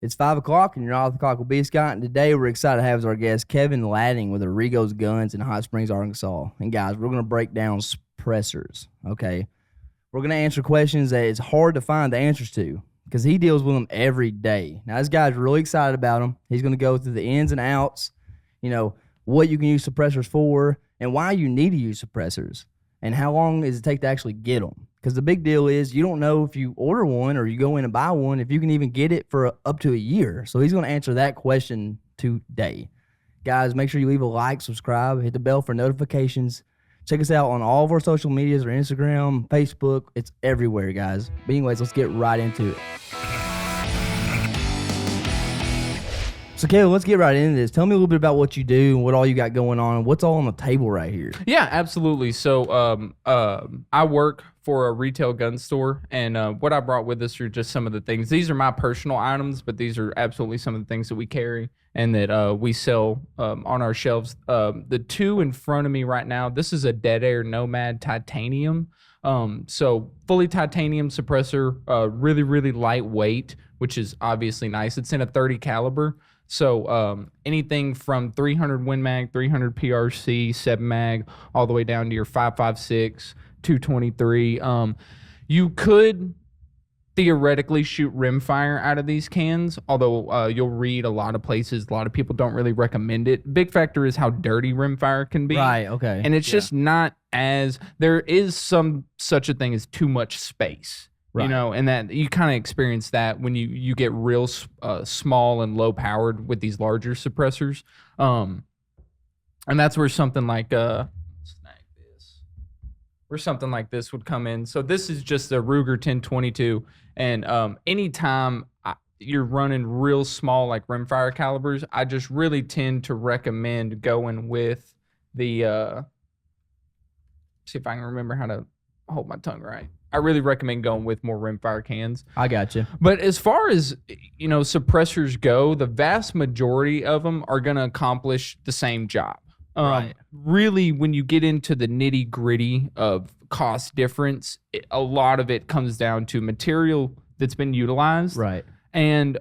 It's 5 o'clock, and you're off the clock with B. Scott. And today we're excited to have as our guest Kevin Latting with Arego's Guns in Hot Springs, Arkansas. And guys, we're going to break down suppressors, okay? We're going to answer questions that it's hard to find the answers to because he deals with them every day. Now, this guy's really excited about them. He's going to go through the ins and outs, you know, what you can use suppressors for and why you need to use suppressors and how long does it take to actually get them. Because the big deal is you don't know if you order one or you go in and buy one, if you can even get it for up to a year. So he's going to answer that question today. Guys, make sure you leave a like, subscribe, hit the bell for notifications. Check us out on all of our social medias or Instagram, Facebook. It's everywhere, guys. But anyways, let's get right into it. So, Kevin, let's get right into this. Tell me a little bit about what you do and what all you got going on and what's all on the table right here. Yeah, absolutely. So I work for a retail gun store, and what I brought with us are just some of the things. These are my personal items, but these are absolutely some of the things that we carry and that we sell on our shelves. The two in front of me right now, this is a Dead Air Nomad Titanium. So fully titanium suppressor, really, really lightweight, which is obviously nice. It's in a 30 caliber. So anything from 300 Win Mag, 300 PRC, 7 mag, all the way down to your 5.56, 223. You could theoretically shoot rimfire out of these cans, although you'll read a lot of places, a lot of people don't really recommend it. Big factor is how dirty rimfire can be. Right, okay. And it's just not as, there is some such a thing as too much space. Right. You know, and that you kind of experience that when you get real small and low powered with these larger suppressors. And that's where something like something like this would come in. So this is just a Ruger 1022, and anytime you're running real small like rimfire calibers, I just really tend to recommend going with the see if I can remember how to hold my tongue right. I really recommend going with more rimfire cans. I got you. But as far as, you know, suppressors go, the vast majority of them are going to accomplish the same job. Right. Really, when you get into the nitty gritty of cost difference, a lot of it comes down to material that's been utilized. Right. And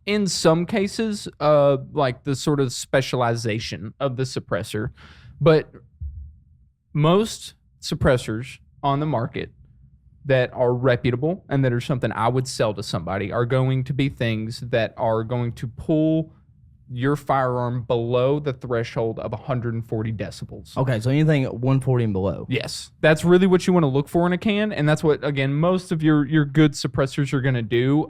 in some cases, like the sort of specialization of the suppressor. But most suppressors on the market that are reputable and that are something I would sell to somebody are going to be things that are going to pull your firearm below the threshold of 140 decibels. Okay, so anything at 140 and below. Yes, that's really what you want to look for in a can, and that's what, again, most of your good suppressors are going to do,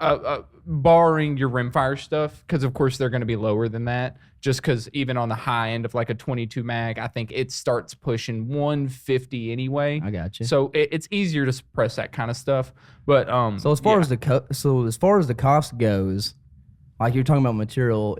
barring your rimfire stuff, because of course they're going to be lower than that, just because even on the high end of like a 22 mag, I think it starts pushing 150 anyway. I got you. So it's easier to suppress that kind of stuff. But so as far as the cost goes, like you're talking about material,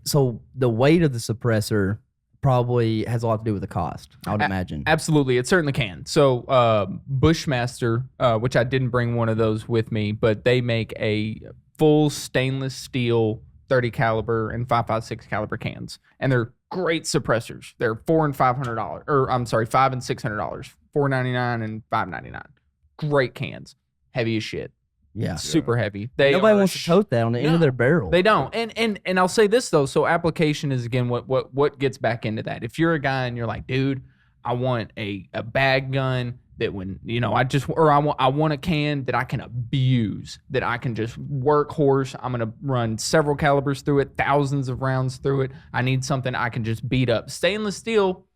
so the weight of the suppressor probably has a lot to do with the cost, I would imagine. Absolutely, it certainly can. So Bushmaster, which I didn't bring one of those with me, but they make a full stainless steel 30 caliber and 5.56 caliber cans, and they're great suppressors. They're $400 and $500, or I'm sorry, $500 and $600, $499 and $599. Great cans, heavy as shit. Yeah, super heavy. Nobody wants to tote that on the end of their barrel. They don't. And I'll say this though. So application is again what gets back into that. If you're a guy and you're like, dude, I want a bag gun that when, you know, I want a can that I can abuse, that I can just workhorse. I'm gonna run several calibers through it, thousands of rounds through it. I need something I can just beat up. Stainless steel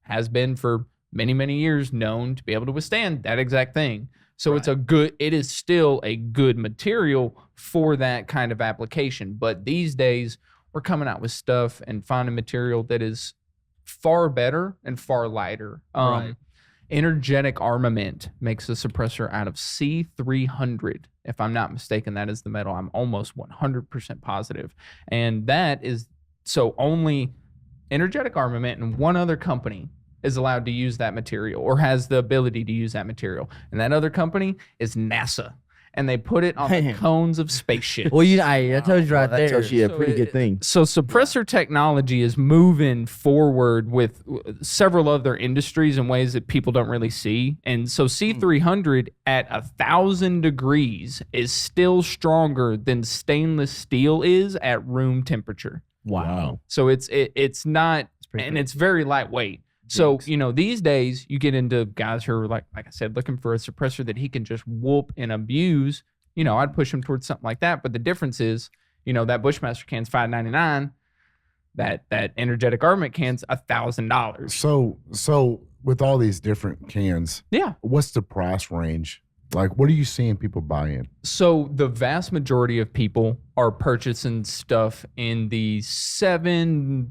has been for many, many years known to be able to withstand that exact thing. So right. It is still a good material for that kind of application. But these days, we're coming out with stuff and finding material that is far better and far lighter. Right. Energetic Armament makes a suppressor out of C300. If I'm not mistaken, that is the metal. I'm almost 100% positive. And that is, so only Energetic Armament and one other company is allowed to use that material or has the ability to use that material. And that other company is NASA. and they put it on the cones of spaceships. Well, I told you right that there. tells you a So pretty good thing. So suppressor technology is moving forward with several other industries in ways that people don't really see. And so C300 at 1,000 degrees is still stronger than stainless steel is at room temperature. Wow. So it's not, and it's very lightweight. So, these days you get into guys who are like I said, looking for a suppressor that he can just whoop and abuse. I'd push him towards something like that. But the difference is, that Bushmaster can's $5.99. That energetic armament can's $1,000. So with all these different cans, what's the price range? Like, what are you seeing people buy in? So the vast majority of people are purchasing stuff in the $700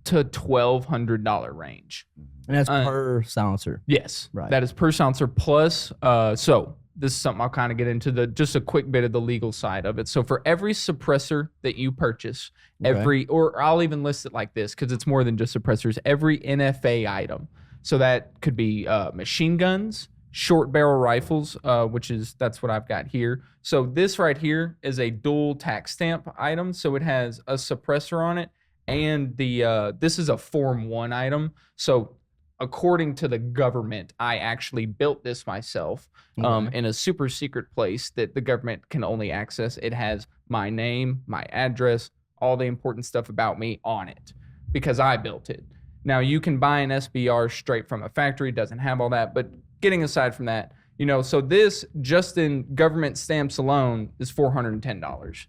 to $1,200 range. And that's per silencer. Yes, Right. That is per silencer plus. So this is something I'll kind of get into just a quick bit of the legal side of it. So for every suppressor that you purchase, or I'll even list it like this because it's more than just suppressors. Every NFA item. So that could be machine guns, short barrel rifles, that's what I've got here. So this right here is a dual tax stamp item. So it has a suppressor on it. And this is a Form 1 item. So according to the government, I actually built this myself in a super secret place that the government can only access. It has my name, my address, all the important stuff about me on it because I built it. Now, you can buy an SBR straight from a factory. It doesn't have all that. But getting aside from that, so this just in government stamps alone is $410.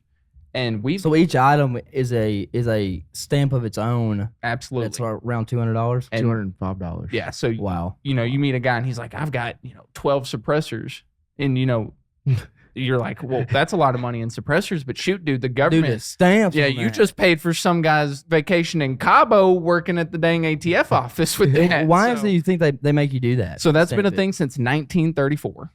And so each item is a stamp of its own. Absolutely. That's around $200. $205. Yeah. So wow. You meet a guy and he's like, I've got 12 suppressors, and you're like, well, that's a lot of money in suppressors, but shoot, dude, the government Dude, the stamps. Yeah, you just paid for some guy's vacation in Cabo working at the dang ATF office with that. Why do you think they make you do that? So that's been a Stamp it. thing since 1934.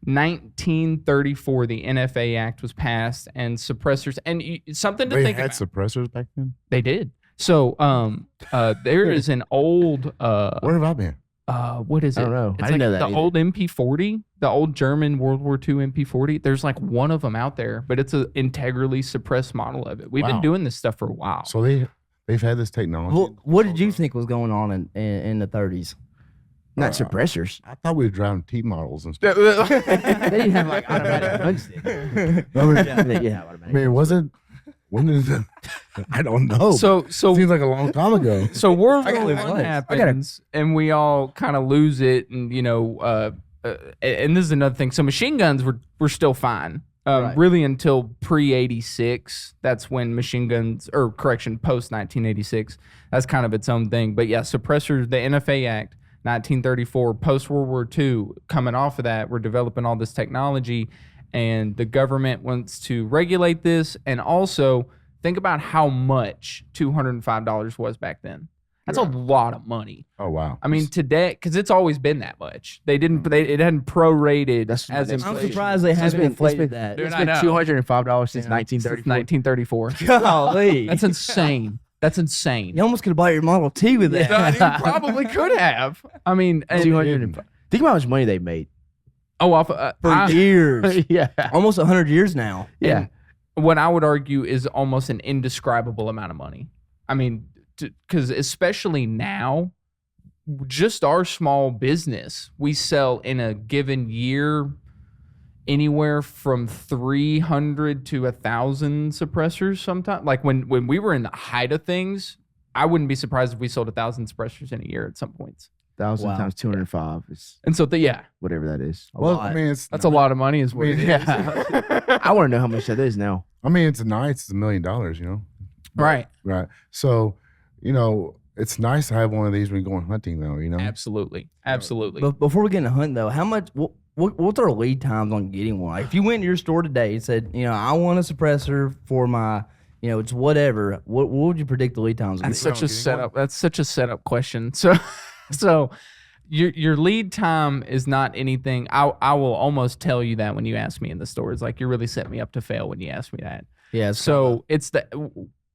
1934, the NFA Act was passed, and suppressors, and something to think about. They had suppressors back then? They did. So there is an old Where have I been? What is it? I don't know. It's I didn't know that the either. old MP40, the old German World War II MP40. There's like one of them out there, but it's an integrally suppressed model of it. We've been doing this stuff for a while. So they've had this technology. Well, what did you think was going on in the 30s? Not suppressors. I thought we were driving T models and stuff. They didn't have like automatic gun stick. I mean, when did it, I don't know. So seems like a long time ago. So World War really I was. happens, and we all kind of lose it, and and this is another thing. So machine guns were still fine, Right. really until pre-86. That's when machine guns, or correction, post 1986. That's kind of its own thing. But yeah, suppressors, the NFA Act, 1934, post World War II, coming off of that, we're developing all this technology, and the government wants to regulate this, and also think about how much $205 was back then. That's a lot of money. Oh wow! I mean, today, because it's always been that much. It hadn't prorated That's as my next I'm inflation. surprised they haven't inflated that. Dude, It's I been know. $205 since Since 1934. 1934. Golly. That's insane. That's insane. You almost could have bought your Model T with that. You probably could have. I mean, and- 200. Think about how much money they made. For years. Yeah. Almost 100 years now. Yeah. what I would argue is almost an indescribable amount of money. I mean, because especially now, just our small business, we sell in a given year anywhere from 300 to 1,000 suppressors sometimes. Like when we were in the height of things, I wouldn't be surprised if we sold 1,000 suppressors in a year at some points. 1,000 Wow. times 205 is And so, yeah, whatever that is. Well, lot. I mean, it's that's a lot of money is what it is. Yeah. I want to know how much that is now. I mean, it's nice. It's $1 million, you know? Right. Right. So, you know, it's nice to have one of these when you're going hunting, though, you know? Absolutely. Absolutely. But before we get into hunting, though, how much? What's our lead times on getting one? Like, if you went to your store today and said, you know, I want a suppressor for my, you know, it's whatever. What would you predict the lead times? would That's be? such a setup. That's such a setup question. So your lead time is not anything. I will almost tell you that when you ask me in the store. It's like you really set me up to fail when you ask me that. Yeah. So it's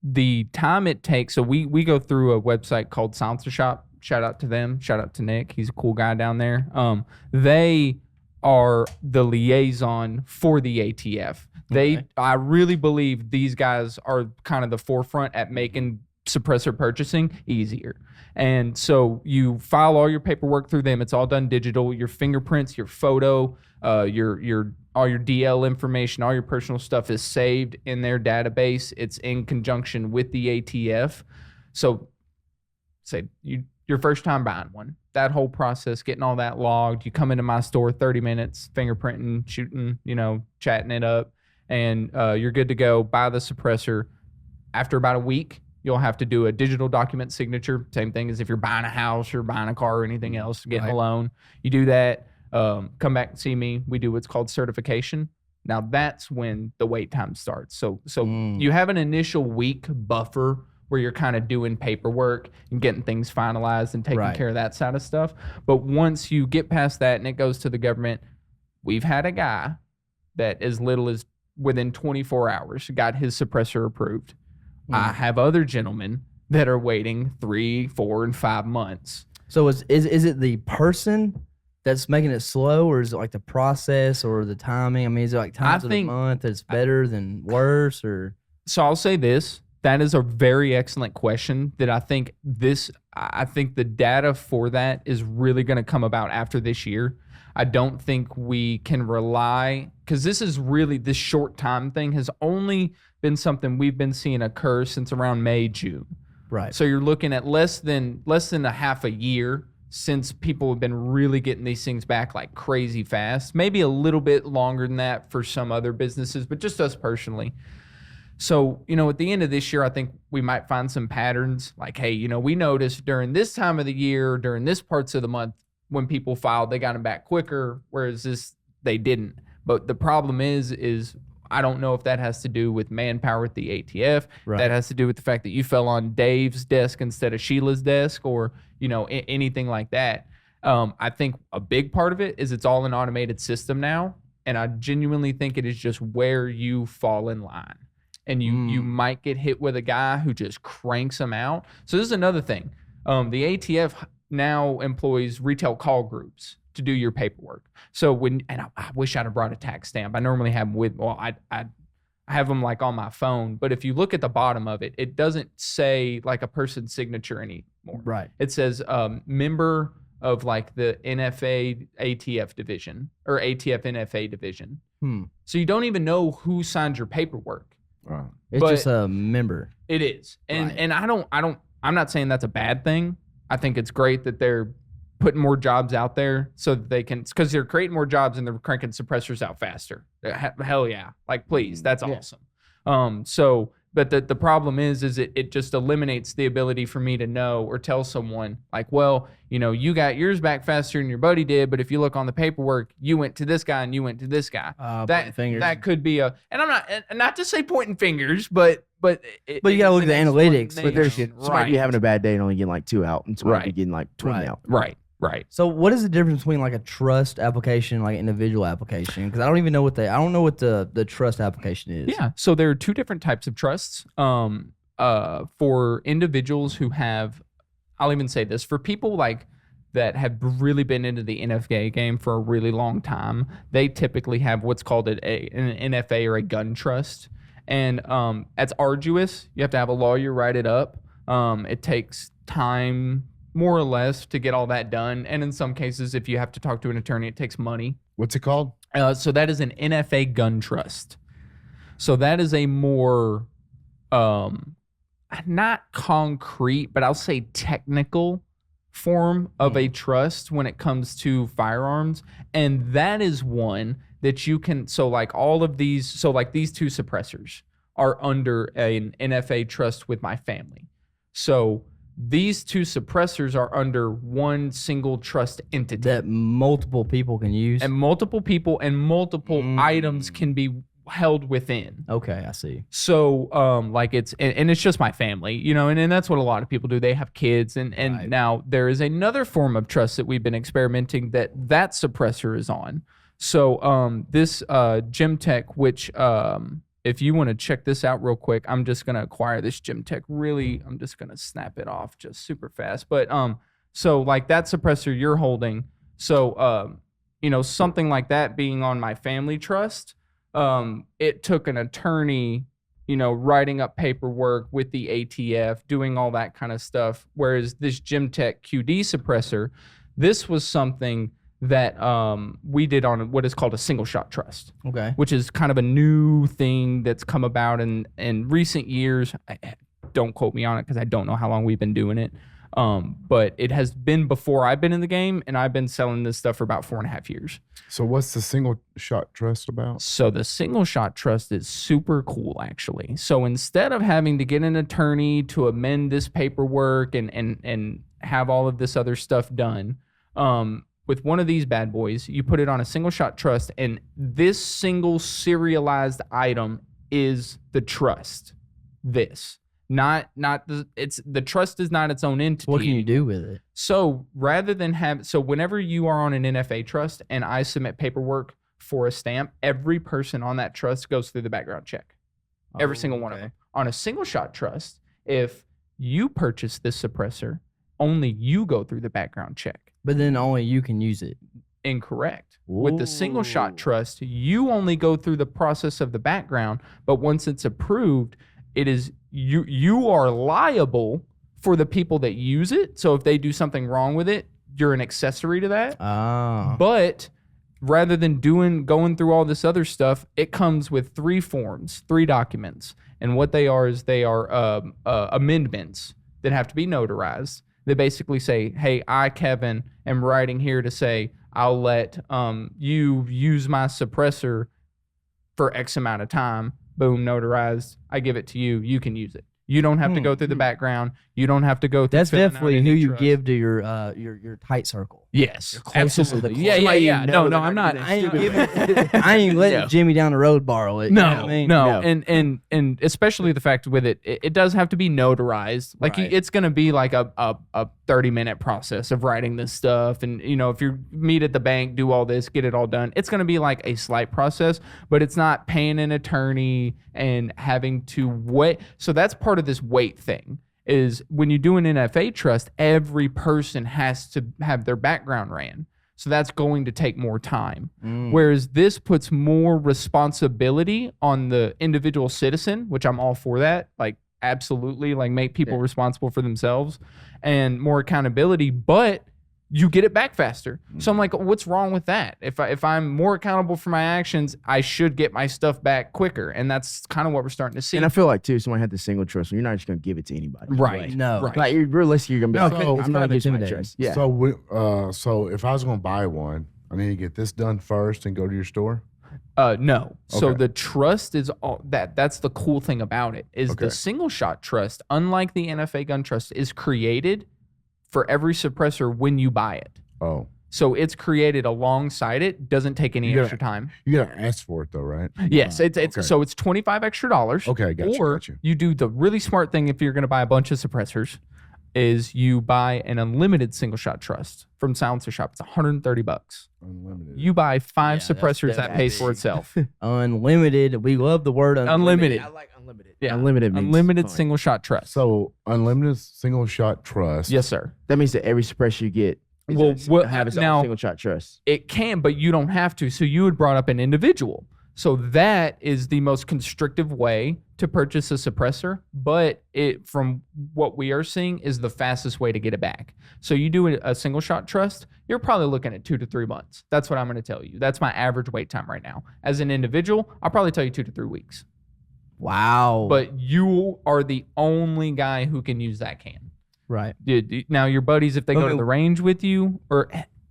the time it takes. So we go through a website called Silencer Shop. Shout out to them. Shout out to Nick. He's a cool guy down there. They are the liaison for the ATF. I really believe these guys are kind of the forefront at making suppressor purchasing easier. And so you file all your paperwork through them. It's all done digital. Your fingerprints, your photo, your all your DL information, all your personal stuff is saved in their database. It's in conjunction with the ATF. So say your first time buying one, that whole process, getting all that logged, you come into my store, 30 minutes, fingerprinting, shooting, chatting it up, and you're good to go. Buy the suppressor. After about a week, you'll have to do a digital document signature. Same thing as if you're buying a house or buying a car or anything else, getting a loan. You do that, come back and see me. We do what's called certification. Now that's when the wait time starts. So you have an initial week buffer where you're kind of doing paperwork and getting things finalized and taking care of that side of stuff. But once you get past that and it goes to the government, we've had a guy that as little as within 24 hours got his suppressor approved. I have other gentlemen that are waiting 3, 4, and 5 months. So is it the person that's making it slow, or is it like the process or the timing? I mean, is it like times of the month that's better than worse? Or so I'll say this. That is a very excellent question that I think the data for that is really going to come about after this year. I don't think we can rely, because this short time thing has only been something we've been seeing occur since around May, June. Right. So you're looking at less than a half a year since people have been really getting these things back like crazy fast. Maybe a little bit longer than that for some other businesses, but just us personally. So, at the end of this year, I think we might find some patterns like, hey, we noticed during this time of the year, during this parts of the month, when people filed, they got them back quicker, whereas they didn't. But the problem is I don't know if that has to do with manpower at the ATF. Right. That has to do with the fact that you fell on Dave's desk instead of Sheila's desk, or, anything like that. I think a big part of it is it's all an automated system now. And I genuinely think it is just where you fall in line. And you might get hit with a guy who just cranks them out. So this is another thing. The ATF now employs retail call groups to do your paperwork. So I wish I'd have brought a tax stamp. I normally have them I have them like on my phone. But if you look at the bottom of it, it doesn't say like a person's signature anymore. Right. It says member of like the NFA ATF division or ATF NFA division. So you don't even know who signed your paperwork. Right. It's just a member. It is. And I'm not saying that's a bad thing. I think it's great that they're putting more jobs out there so that they can, because they're creating more jobs and they're cranking suppressors out faster. Hell yeah. Like, please, that's awesome. But the problem is it just eliminates the ability for me to know or tell someone like, well, you got yours back faster than your buddy did, but if you look on the paperwork, you went to this guy and you went to this guy. That could be and I'm not to say pointing fingers, but you gotta look at the analytics. But there's somebody be having a bad day and only getting like 2 out, and somebody be getting like 20 out. Right. So what is the difference between like a trust application and like individual application? Because I don't even know what the trust application is. Yeah. So there are 2 different types of trusts. For individuals who have, I'll even say this, for people like that have really been into the NFA game for a really long time, they typically have what's called an NFA or a gun trust. And that's arduous. You have to have a lawyer write it up. It takes time, more or less, to get all that done. And in some cases, if you have to talk to an attorney, it takes money. What's it called? So that is an NFA gun trust. So that is a more, not concrete, but I'll say technical form of a trust when it comes to firearms. And that is one that you can, so like these 2 suppressors are under an NFA trust with my family. So these 2 suppressors are under one single trust entity that multiple people can use, and multiple people and multiple items can be held within. Okay, I see. So it's just my family, and that's what a lot of people do. They have kids, and right. Now there is another form of trust that we've been experimenting that suppressor is on. So this Gemtech, which if you want to check this out real quick, I'm just going to acquire this Gemtech. Really, I'm just going to snap it off just super fast. But so like that suppressor you're holding, so something like that being on my family trust, it took an attorney, writing up paperwork with the ATF, doing all that kind of stuff. Whereas this Gemtech QD suppressor, this was something that we did on what is called a single shot trust. Okay. Which is kind of a new thing that's come about in recent years. Don't quote me on it because I don't know how long we've been doing it. But it has been before I've been in the game, and I've been selling this stuff for about 4.5 years. So what's the single shot trust about? So the single shot trust is super cool, actually. So instead of having to get an attorney to amend this paperwork and have all of this other stuff done, with one of these bad boys, you put it on a single shot trust, and this single serialized item is the trust. The trust is not its own entity. What can you do with it? So whenever you are on an NFA trust and I submit paperwork for a stamp, every person on that trust goes through the background check. Every single one of them. On a single shot trust, if you purchase this suppressor, only you go through the background check. But then only you can use it. Incorrect. With the single shot trust, you only go through the process of the background, but once it's approved, it is you are liable for the people that use it. So if they do something wrong with it, you're an accessory to that. But rather than going through all this other stuff, it comes with 3 documents. And what they are is amendments that have to be notarized. They basically say, hey, I, Kevin, am writing here to say I'll let you use my suppressor for X amount of time. Boom, notarized. I give it to you. You can use it. You don't have to go through the background. You don't have to go through. That's definitely who you give to your tight circle. Yes, absolutely. Yeah. No, I'm not. I ain't letting Jimmy down the road borrow it. No, you know what I mean? No. And especially the fact with it does have to be notarized. Like it's gonna be like a 30-minute process of writing this stuff, and if you meet at the bank, do all this, get it all done. It's gonna be like a slight process, but it's not paying an attorney and having to wait. So that's part of this wait thing. Is when you do an NFA trust, every person has to have their background ran. So that's going to take more time. Whereas this puts more responsibility on the individual citizen, which I'm all for that. Like, absolutely, like make people responsible for themselves and more accountability, but you get it back faster. So I'm like, what's wrong with that? If I'm more accountable for my actions, I should get my stuff back quicker. And that's kind of what we're starting to see. And I feel like, too, someone had the single trust, so you're not just going to give it to anybody. Right. No. Right. Like, realistically, you're going to be like, I'm not going to give my trust. Yeah. So if I was going to buy one, I need to get this done first and go to your store? No. So Okay. the trust is all that's the cool thing about it is the single shot trust, unlike the NFA gun trust, is created for every suppressor when you buy it. Oh. So it's created alongside it, doesn't take any extra time. You got to ask for it, though, right? Yes, it's Okay. so it's $25 extra. Okay, got Or you. you do the really smart thing if you're going to buy a bunch of suppressors, is you buy an unlimited single shot trust from Silencer Shop. It's $130. Unlimited. You buy 5 Yeah, suppressors, that's that pays for itself. Unlimited. We love the word unlimited. Unlimited. like unlimited. Yeah. Unlimited means Unlimited fine. single shot trust. So unlimited single shot trust. Yes, sir. That means that every suppressor you get have its now- own single shot trust. It can, but you don't have to. So you had brought up an individual. So that is the most constrictive way to purchase a suppressor, but it, from what we are seeing, is the fastest way to get it back. So you do a single shot trust, you're probably looking at 2 to 3 months. That's what I'm going to tell you. That's my average wait time right now. As an individual, I'll probably tell you 2 to 3 weeks. Wow. But you are the only guy who can use that can. right. Now, your buddies, if they go to Okay. the range with you, or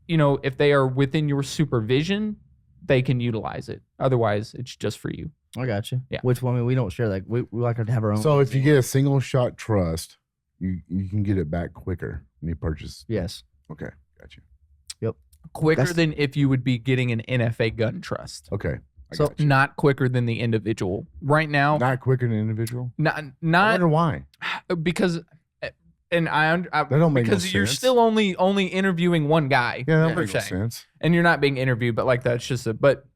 if they are within your supervision, they can utilize it. Otherwise, it's just for you. I got you. Yeah. Which one? I mean, we don't share that. We like to have our own. So if you get a single shot trust, you can get it back quicker when you purchase. yes. Okay, got you. Quicker than if you would be getting an NFA gun trust. Okay. So- got you. Not quicker than the individual. Right now, Not quicker than individual. I not wonder why. because, and That don't make no because you're sense. still only interviewing one guy. Yeah, that per makes no se. sense. And you're not being interviewed, but like that's just but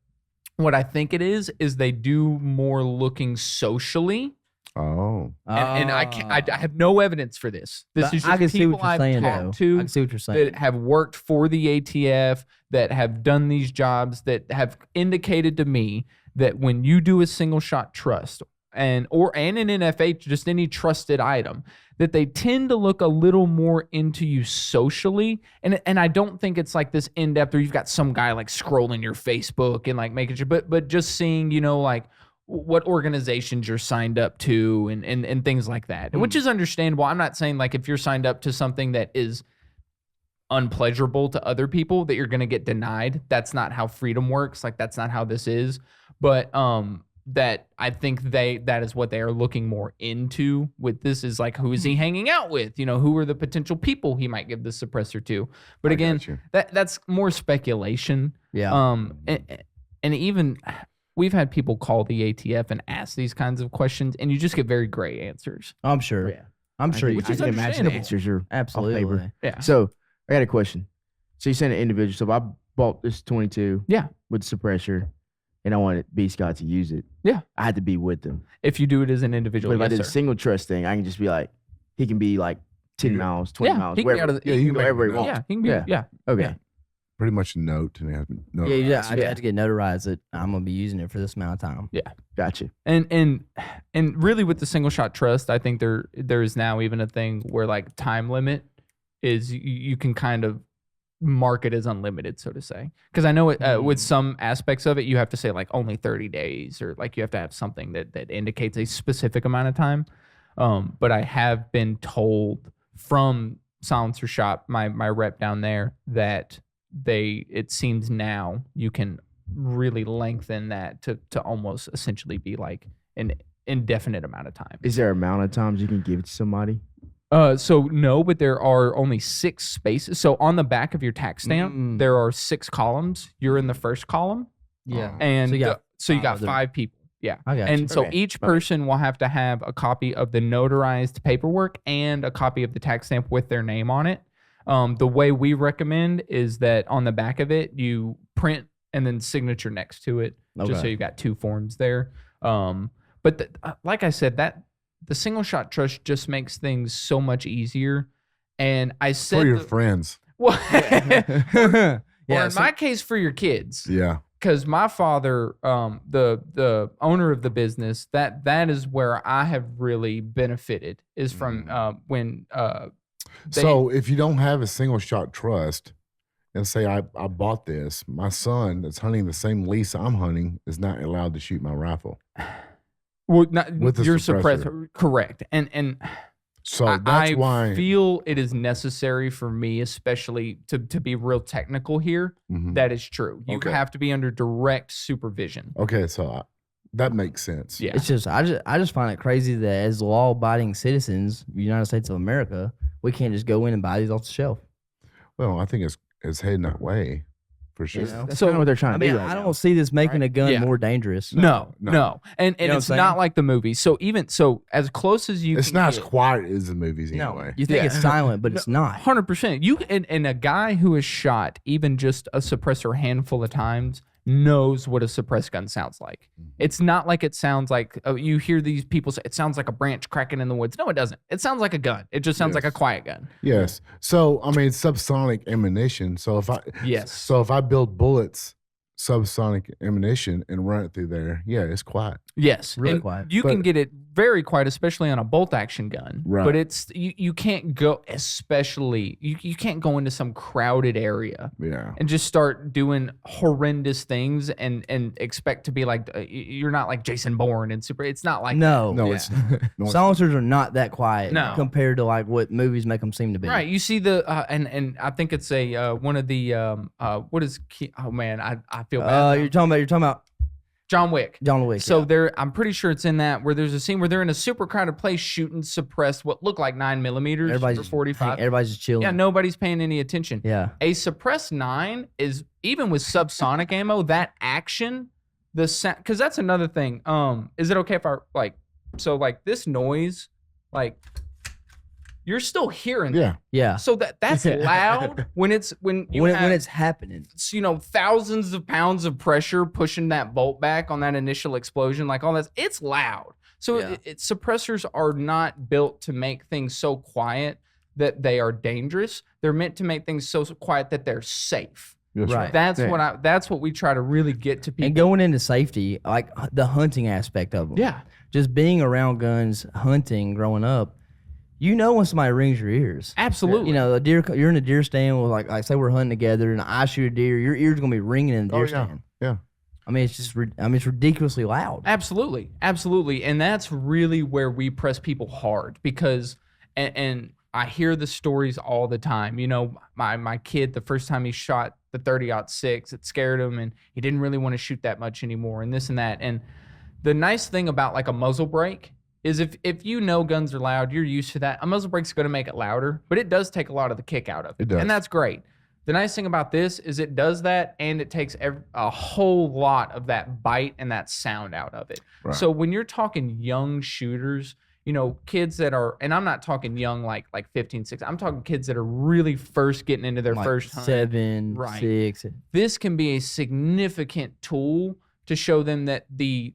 what I think it is they do more looking socially Oh. And I can't. I have no evidence for this. This But is I just can see people what you're I've saying, though. talked to I can see what you're saying. that have worked for the ATF, that have done these jobs, that have indicated to me that when you do a single shot trust and an NFH, just any trusted item, that they tend to look a little more into you socially. And I don't think it's like this in depth, or you've got some guy like scrolling your Facebook and like making sure, but just seeing, you know, like what organizations you're signed up to and things like that, which is understandable. I'm not saying like if you're signed up to something that is unpleasurable to other people that you're going to get denied. That's not how freedom works. Like that's not how this is. But that I think that is what they are looking more into with this, is like, who is he hanging out with? You know, who are the potential people he might give the suppressor to? But again, that's more speculation. Yeah. And even we've had people call the ATF and ask these kinds of questions, and you just get very gray answers. I'm sure. Yeah. I'm sure. Which I is can imagine the understandable. answers are Absolutely. off paper. Yeah. So I got a question. So you said an individual. So if I bought this 22 with suppressor and I wanted B Scott to use it, I had to be with them. If you do it as an individual, But if I did a sir. single trust thing, I can just be like, he can be like 10 miles, 20 miles, he can be out wherever. of the, He can go wherever he Yeah, wants. Yeah, he can be. Yeah. Okay. Yeah. Pretty much a note, and it has no. Yeah, I have to get notarized that I'm gonna be using it for this amount of time. Gotcha. And really with the single shot trust, I think there is now even a thing where like time limit is you can kind of mark it as unlimited, so to say. Because I know it, with some aspects of it, you have to say like only 30 days, or like you have to have something that indicates a specific amount of time. But I have been told from Silencer Shop, my rep down there, that it seems now you can really lengthen that to almost essentially be like an indefinite amount of time. Is there an amount of times you can give it to somebody? So no, but there are only 6 spaces. So on the back of your tax stamp, there are 6 columns. You're in the first column. Yeah. And So you got 5 people. Yeah. I got And you. so Okay. each person will have to have a copy of the notarized paperwork and a copy of the tax stamp with their name on it. The way we recommend is that on the back of it, you print and then signature next to it, just so Okay. you've got 2 forms there. But like I said, that the single shot trust just makes things so much easier. And I said For your friends. well, or Yeah, in my case, for your kids. Yeah. Because my father, the owner of the business, that is where I have really benefited, is from when So if you don't have a single shot trust, and say I bought this, my son that's hunting the same lease I'm hunting is not allowed to shoot my rifle. well, not, With the your suppressor. suppressor, correct, and So that's I why. feel it is necessary for me, especially to be real technical here. Mhm. That is true. You Okay. have to be under direct supervision. Okay, so that makes sense. Yeah. It's just I just find it crazy that as law-abiding citizens, of the United States of America, we can't just go in and buy these off the shelf. Well, I think it's heading that way for sure. You know? That's So, kind of what they're trying I to mean, do right I now. don't see this making a gun Yeah. more dangerous. No. No. And You know what it's I'm not saying? like the movie. So as close as you It's can not as get. quiet as the movies No, anyway. you think Yeah. it's silent, but it's not. 100%. You and a guy who has shot even just a suppressor a handful of times knows what a suppressed gun sounds like. It's not like it sounds like you hear these people say it sounds like a branch cracking in the woods. No, it doesn't. It sounds like a gun. It just sounds like a Yes. quiet gun. Yes. So I mean, subsonic ammunition. So Yes. So if I build bullets, subsonic ammunition, and run it through there, yeah, it's quiet. Yes, Really and quiet. you can But- get it very quiet, especially on a bolt action gun. Right. But it's you can't go, especially you can't go into some crowded area Yeah. and just start doing horrendous things and expect to be like you're not like Jason Bourne and super. It's not like No, No, Yeah. it's not. No, it's silencers are not that quiet No. compared to like what movies make them seem to be. right. You see the and I think it's a one of the what is oh man I feel bad. now. You're talking about John Wick. John Wick. So I'm pretty sure it's in that where there's a scene where they're in a super crowded place shooting suppressed what look like 9mm everybody's or just 45. everybody's just chilling. Yeah, nobody's paying any attention. Yeah. A suppressed 9 is even with subsonic ammo. That action, because that's another thing. Is it okay if I like this noise, like you're still hearing that. Yeah. Yeah. So that's loud when it's when When it's happening. thousands of pounds of pressure pushing that bolt back on that initial explosion, like all that, it's loud. So suppressors are not built to make things so quiet that they are dangerous. They're meant to make things so quiet that they're safe. That's Right. That's what we try to really get to people. And going into safety, like the hunting aspect of them. Yeah. Just being around guns, hunting, growing up, you know when somebody rings your ears. Absolutely. You know, a deer. You're in a deer stand with like say we're hunting together, and I shoot a deer. Your ears gonna be ringing in the deer stand. Yeah. I mean, it's ridiculously loud. Absolutely, absolutely, and that's really where we press people hard because, and I hear the stories all the time. You know, my kid, the first time he shot the 30-06, it scared him, and he didn't really want to shoot that much anymore, and this and that. And the nice thing about like a muzzle brake is if you know guns are loud, you're used to that. A muzzle brake's going to make it louder, but it does take a lot of the kick out of it. It does. And that's great. The nice thing about this is it does that, and it takes a whole lot of that bite and that sound out of it. Right. So when you're talking young shooters, you know, kids that are, and I'm not talking young like 15, 16. I'm talking kids that are really first getting into their Like first hunt. 7, Right. 6. This can be a significant tool to show them that the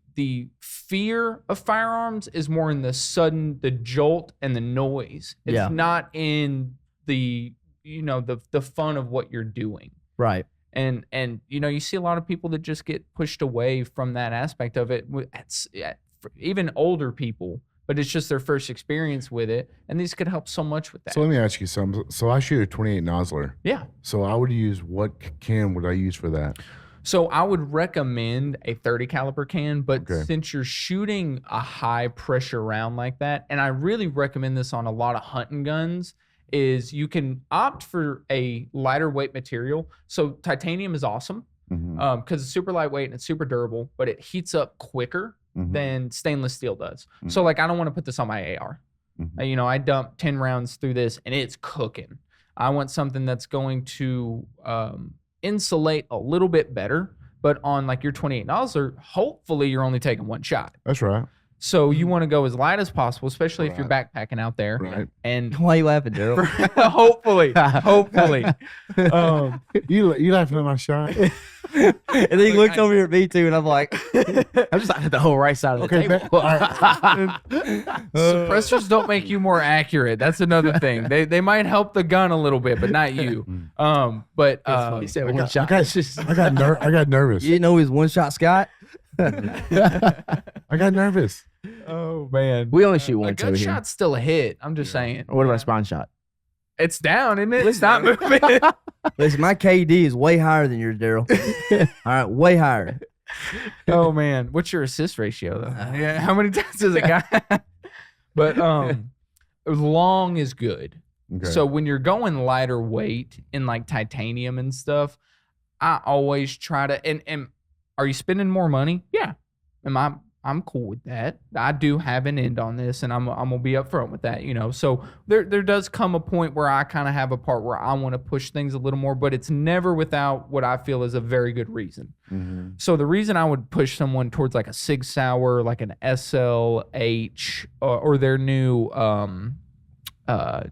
fear of firearms is more in the jolt and the noise. It's not in the fun of what you're doing. Right. And you know, you see a lot of people that just get pushed away from that aspect of it. Even older people, but it's just their first experience with it, and these could help so much with that. So let me ask you something. So I shoot a 28 Nosler. Yeah. So I would use what can would I use for that? So I would recommend a 30 caliber can, but Okay. since you're shooting a high pressure round like that, and I really recommend this on a lot of hunting guns, is you can opt for a lighter weight material. So titanium is awesome because it's super lightweight and it's super durable, but it heats up quicker than stainless steel does. So like, I don't want to put this on my AR. You know, I dump 10 rounds through this and it's cooking. I want something that's going to insulate a little bit better, but on like your 28 Nosler, hopefully you're only taking one shot. That's right. So you want to go as light as possible, especially if you're backpacking out there. Right. And Why are you laughing, Daryl? hopefully. You laughing at my shot? And then he looked over here at me too, and I'm like, I'm just at the whole right side of the table. Suppressors don't make you more accurate. That's another thing. They might help the gun a little bit, but not you. He said one shot. I got nervous. you didn't know he was one shot Scott? I got nervous. Oh man, We only shoot a one good here. shot's still a hit. I'm just saying. What about a spawn shot? It's down, isn't it? It's not moving. Listen, my KD is way higher than yours, Daryl. All right, way higher. Oh man, what's your assist ratio though? Yeah, how many times does it got? But long is good. Okay. So when you're going lighter weight in like titanium and stuff, I always try to. And are you spending more money? Yeah. I'm cool with that. I do have an end on this, and I'm gonna be upfront with that, you know. So there does come a point where I kind of have a part where I want to push things a little more, but it's never without what I feel is a very good reason. So the reason I would push someone towards like a Sig Sauer, like an SLH, or their new God,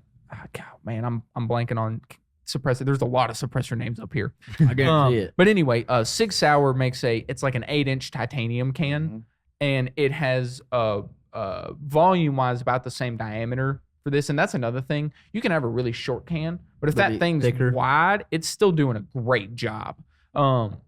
man, I'm blanking on suppressor. There's a lot of suppressor names up here. I guarantee it. But anyway, Sig Sauer makes it's like an 8-inch titanium can, and it has volume-wise about the same diameter for this. And that's another thing. You can have a really short can, but if that thing's thicker. wide, it's still doing a great job.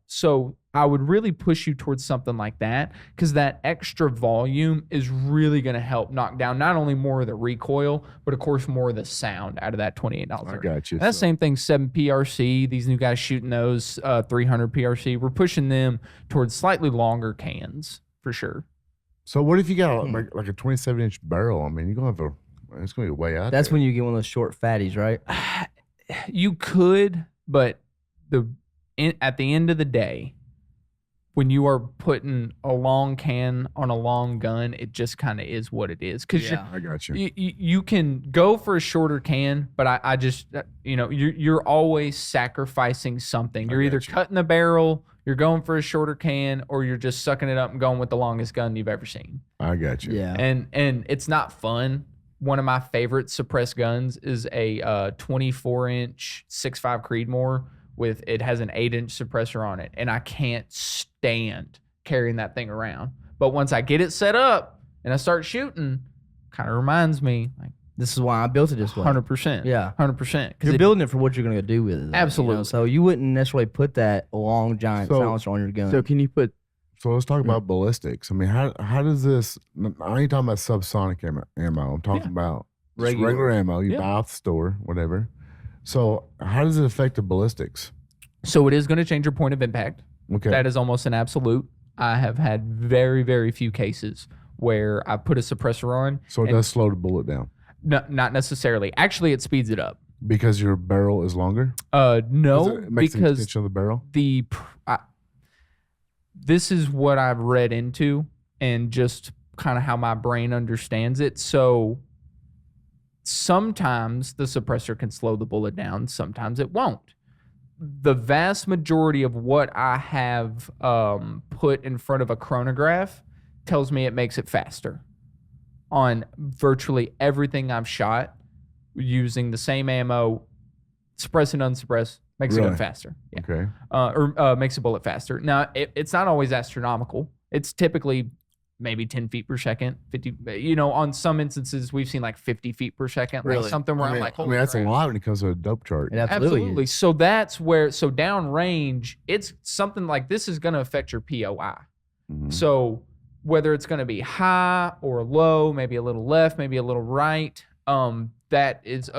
So I would really push you towards something like that, because that extra volume is really going to help knock down not only more of the recoil, but of course more of the sound out of that 28 I got you. And that same thing, 7 PRC. These new guys shooting those 300 PRC. We're pushing them towards slightly longer cans for sure. So what if you got like a 27-inch barrel? I mean, it's gonna be way out. That's there. when you get one of those short fatties, right? You could, but at the end of the day, when you are putting a long can on a long gun, it just kind of is what it is. Because I got you. you can go for a shorter can, but I just, you know, you're always sacrificing something. You're either cutting the barrel, you're going for a shorter can, or you're just sucking it up and going with the longest gun you've ever seen. I got you. Yeah. And it's not fun. One of my favorite suppressed guns is a 24-inch 6.5 Creedmoor. It has an 8-inch suppressor on it, and I can't stand carrying that thing around. But once I get it set up, and I start shooting, kind of reminds me like This is why I built it this way. 100%. Yeah. 100%. You're building it for what you're going to do with it. Absolutely. So you wouldn't necessarily put that long giant silencer on your gun. So can you put? So let's talk about ballistics. I mean, how does this? I ain't talking about subsonic ammo. I'm talking about just regular ammo you buy off the store, whatever. So how does it affect the ballistics? So it is going to change your point of impact. Okay. That is almost an absolute. I have had very, very few cases where I put a suppressor on. So it does slow the bullet down. No, not necessarily. Actually, it speeds it up. Because your barrel is longer? No, it makes the because extension of the barrel? This is what I've read into and just kind of how my brain understands it. So sometimes the suppressor can slow the bullet down. Sometimes it won't. The vast majority of what I have put in front of a chronograph tells me it makes it faster. On virtually everything I've shot using the same ammo, suppress and unsuppress, makes it go faster. Yeah. Okay. Or makes a bullet faster. Now, it's not always astronomical. It's typically maybe 10 feet per second, 50, on some instances, we've seen like 50 feet per second. Really? Like something where I'm like, holy that's crap. a lot when it comes to a dope chart. It absolutely. So that's where, downrange, it's something like this is going to affect your POI. Mhm. So whether it's going to be high or low, maybe a little left, maybe a little right, that is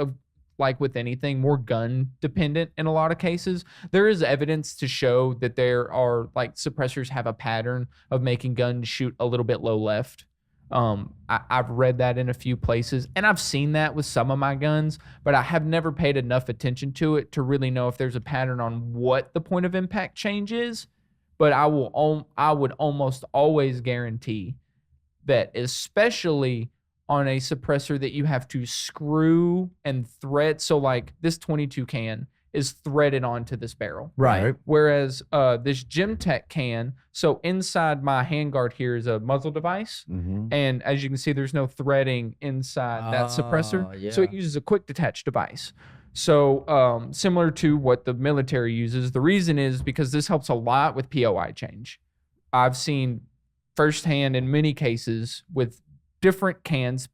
like with anything, more gun dependent in a lot of cases. There is evidence to show that there are like suppressors have a pattern of making guns shoot a little bit low left. I've read that in a few places, and I've seen that with some of my guns, but I have never paid enough attention to it to really know if there's a pattern on what the point of impact change is. But I would almost always guarantee that, especially on a suppressor that you have to screw and thread. So like this 22 can is threaded onto this barrel. Right. Whereas this Gemtech can, so inside my handguard here is a muzzle device. Mm-hmm. And as you can see, there's no threading inside that suppressor. Yeah. So it uses a quick detach device. So similar to what the military uses. The reason is because this helps a lot with POI change. I've seen firsthand in many cases with different cans,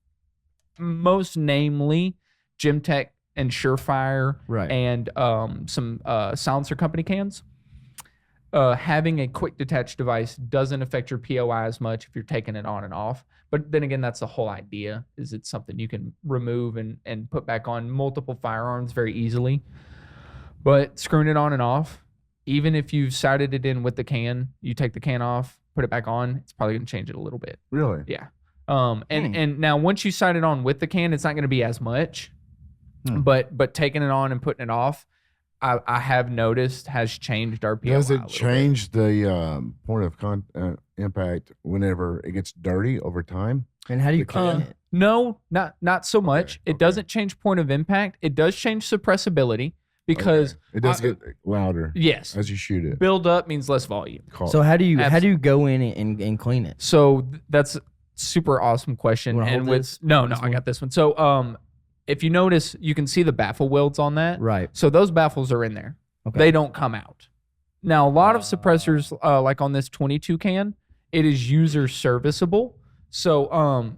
most namely Gemtech and Surefire and some silencer company cans. Having a quick detach device doesn't affect your POI as much if you're taking it on and off. But then again, that's the whole idea, is it's something you can remove and put back on multiple firearms very easily. But screwing it on and off, even if you've sighted it in with the can, you take the can off, put it back on, it's probably going to change it a little bit. Really? Yeah. And now once you sight it on with the can, it's not going to be as much. But taking it on and putting it off, I have noticed has changed our POI. Does it change the point of impact whenever it gets dirty over time? And how do you clean it? No, not so much. It doesn't change point of impact. It does change suppressibility because it does get louder. Yes, as you shoot it. Build up means less volume. So how do you go in and clean it? So that's a super awesome question. And with no, I got this one. So if you notice, you can see the baffle welds on that. Right. So those baffles are in there. Okay. They don't come out. Now, a lot of suppressors, like on this 22 can, it is user serviceable. So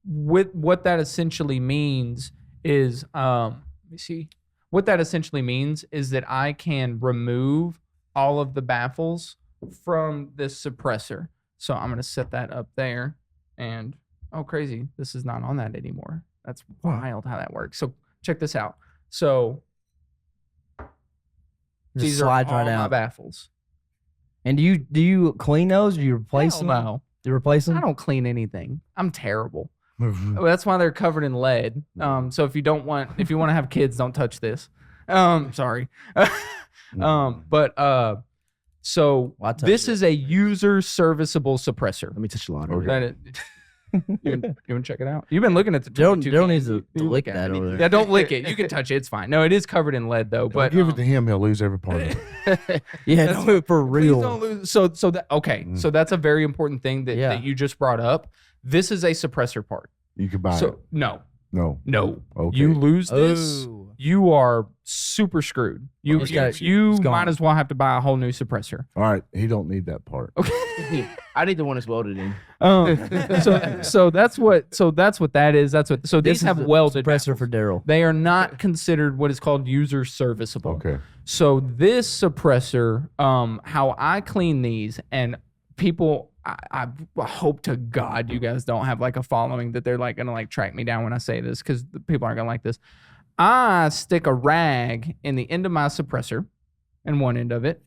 with what that essentially means is, let me see. What that essentially means is that I can remove all of the baffles from this suppressor. So I'm going to set that up there. And, oh, crazy. This is not on that anymore. That's wild how that works. So check this out. So these are all my baffles. And do you clean those? Or do you replace them? No. Do you replace them? I don't clean anything. I'm terrible. That's why they're covered in lead. So if you want to have kids, don't touch this. Sorry. So this is a user serviceable suppressor. Let me touch the line. Okay. You want to check it out? You've been looking at the 22 don't need to lick that over there. Yeah, don't lick it. You can touch it. It's fine. No, it is covered in lead though. But give it to him. He'll lose every part of it. Yeah, no, for real. Please don't lose. So So that's a very important thing that you just brought up. This is a suppressor part. You could buy it. No. No. Okay. You lose this, you are super screwed. You might as well have to buy a whole new suppressor. All right, he don't need that part. Okay. I need the one that's welded in. So that's what that is. So these have welded suppressor baffles. for Daryl. They are not considered what is called user serviceable. Okay. So this suppressor, how I clean these, and people, I hope to God you guys don't have like a following that they're like gonna like track me down when I say this, because the people aren't gonna like this. I stick a rag in the end of my suppressor, in one end of it,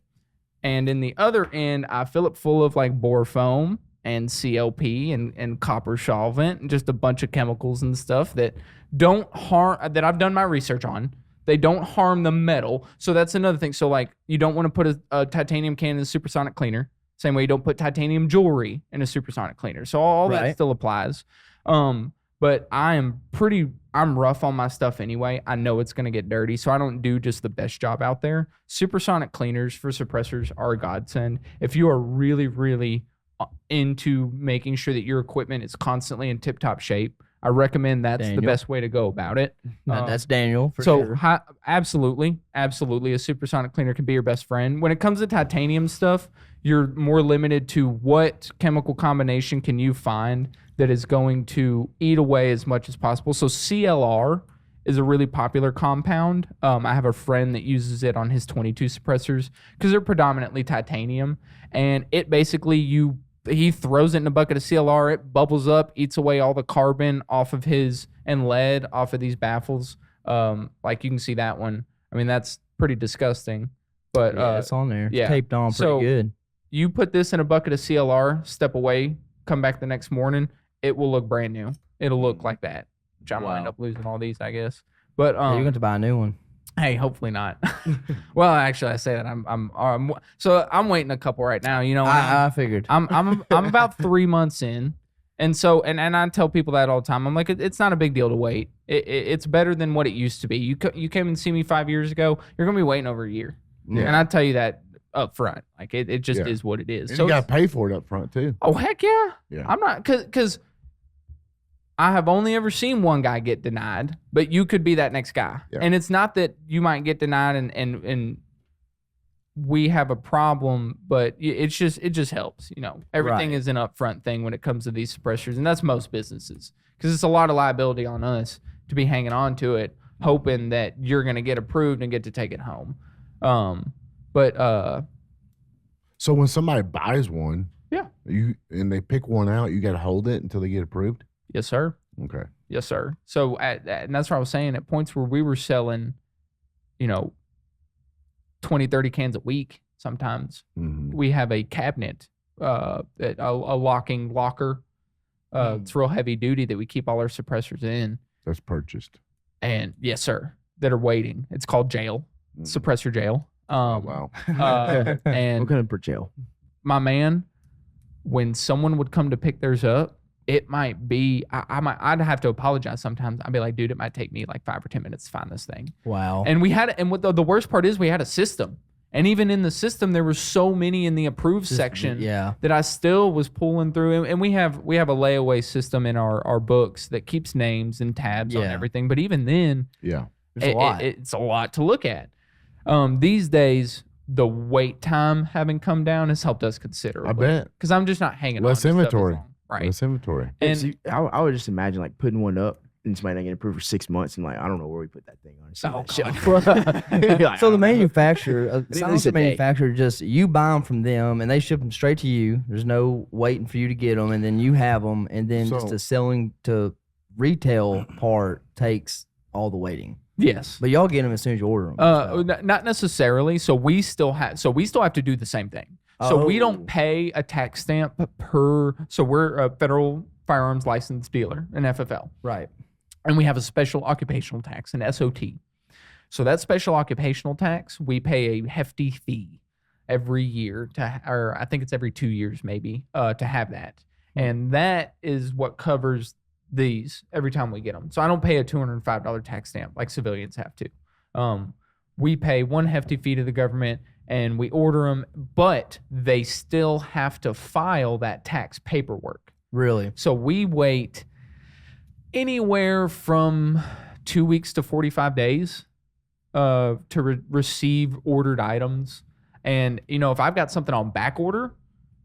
and in the other end I fill it full of like bore foam and CLP and copper solvent and just a bunch of chemicals and stuff that don't harm, that I've done my research on. They don't harm the metal. So that's another thing. So like you don't want to put a titanium can in a supersonic cleaner. Same way you don't put titanium jewelry in a supersonic cleaner. So all that still applies. But I'm rough on my stuff anyway. I know it's going to get dirty, so I don't do just the best job out there. Supersonic cleaners for suppressors are a godsend. If you are really, really into making sure that your equipment is constantly in tip-top shape, I recommend that's the best way to go about it. That's Daniel, for sure. Absolutely. A supersonic cleaner can be your best friend. When it comes to titanium stuff, you're more limited to what chemical combination can you find that is going to eat away as much as possible. So CLR is a really popular compound. I have a friend that uses it on his 22 suppressors because they're predominantly titanium. And it basically, he throws it in a bucket of CLR, it bubbles up, eats away all the carbon off of and lead off of these baffles. Like you can see that one. I mean, that's pretty disgusting. But it's on there. It's yeah. taped on pretty good. You put this in a bucket of CLR, step away, come back the next morning, it will look brand new. It'll look like that. Which I might end up losing all these, I guess. But you're going to buy a new one. Hey, hopefully not. Well, actually, I say that I'm waiting a couple right now. You know, I figured. I'm about 3 months in, and so and I tell people that all the time. I'm like, it's not a big deal to wait. It's better than what it used to be. You came and see me 5 years ago. You're gonna be waiting over a year, and I tell you that up front. Like it just is what it is. And so you got to pay for it up front too. Oh heck yeah! Yeah. I'm not because I have only ever seen one guy get denied, but you could be that next guy. Yeah. And it's not that you might get denied and we have a problem, but it just helps. You know, everything is an upfront thing when it comes to these suppressors, and that's most businesses, because it's a lot of liability on us to be hanging on to it, hoping that you're going to get approved and get to take it home. So when somebody buys one, and they pick one out, you got to hold it until they get approved? Yes, sir. Okay. Yes, sir. So and that's what I was saying, at points where we were selling, 20, 30 cans a week sometimes. Mm-hmm. We have a cabinet, a locking locker. It's real heavy duty that we keep all our suppressors in. That's purchased. And yes, sir. That are waiting. It's called jail. Suppressor jail. Wow. And what kind of jail? My man, when someone would come to pick theirs up, it might be, I'd have to apologize sometimes. I'd be like, dude, it might take me like 5 or 10 minutes to find this thing. Wow. And what the worst part is, we had a system. And even in the system, there were so many in the approved section that I still was pulling through. And we have a layaway system in our books that keeps names and tabs on everything. But even then, it's a lot to look at. These days, the wait time having come down has helped us considerably. I bet. Because I'm just not hanging less on to inventory. Stuff as long. Right. Less inventory. And see, I would just imagine like putting one up and somebody not getting approved for 6 months and like, I don't know where we put that thing on. So the manufacturer, just, you buy them from them and they ship them straight to you. There's no waiting for you to get them, and then you have them, and then just the selling to retail part takes all the waiting. Yes, but y'all get them as soon as you order them. Not necessarily. So we still have to do the same thing. So we don't pay a tax stamp per. So we're a federal firearms license dealer, an FFL, right? And we have a special occupational tax, an SOT. So that special occupational tax, we pay a hefty fee every year or I think it's every 2 years maybe, to have that, and that is what covers these every time we get them. So I don't pay a $205 tax stamp like civilians have to. We pay one hefty fee to the government and we order them, but they still have to file that tax paperwork. Really? So we wait Anywhere from 2 weeks to 45 days to receive ordered items. And, if I've got something on back order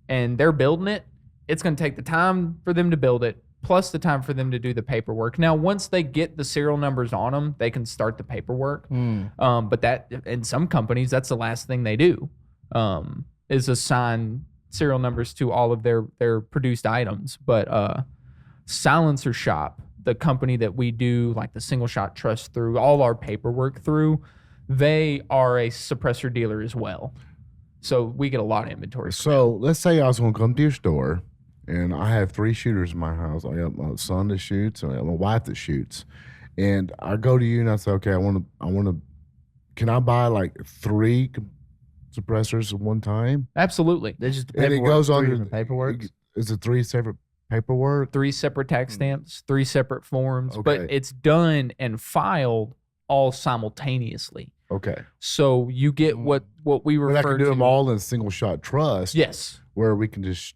and they're building it, it's going to take the time for them to build it, plus the time for them to do the paperwork. Now, once they get the serial numbers on them, they can start the paperwork. But that, in some companies, that's the last thing they do, is assign serial numbers to all of their produced items. But Silencer Shop, the company that we do like the single shot trust through, all our paperwork through, they are a suppressor dealer as well. So we get a lot of inventory. So let's say I was going to come to your store and I have 3 shooters in my house. I got my son that shoots and I got my wife that shoots. And I go to you and I say, okay, I want to, can I buy like 3 suppressors at one time? Absolutely. There's just the And paperwork, it goes 3 on different paperwork. Is it 3 separate paperwork? 3 separate tax stamps, 3 separate forms, but Okay. it's done and filed all simultaneously. Okay. So you get what we But I refer can do to. them all in a single shot trust. Yes. Where we can just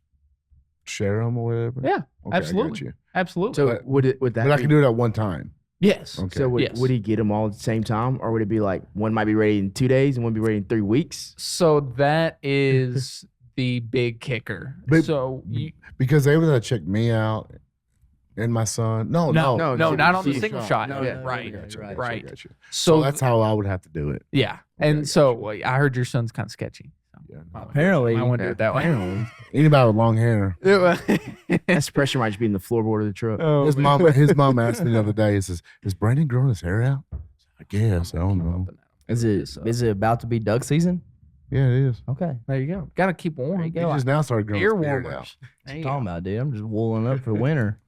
share them or whatever. Yeah, Okay, I got absolutely. you. Absolutely. So But- would that But I be- can do it at one time. yes. Okay. So Yes. would he get them all at the same time, or would it be like one might be ready in 2 days and one be ready in 3 weeks? So that is the big kicker. But- So you, Because they would have checked me out and my son. No, no, no, not on the single single shot. shot. No, Yeah. Right. Right. Right. Got you. So So that's how I would have to do it. yeah. Okay, And got so you. well, I heard your son's kind of sketchy. Yeah. Apparently, I want to do it that way. apparently. Anybody with long hair. That suppressor might just be in the floorboard of the truck. Oh, His mom asked me the other day, is Brandon growing his hair out? I guess. I don't know. Is it about to be duck season? Yeah, it is. Okay. There you go. Got to keep warm. There you He go. just now started growing Ear his beard out. warmers. There you Talking go. about, dude. I'm just wooling up for winter.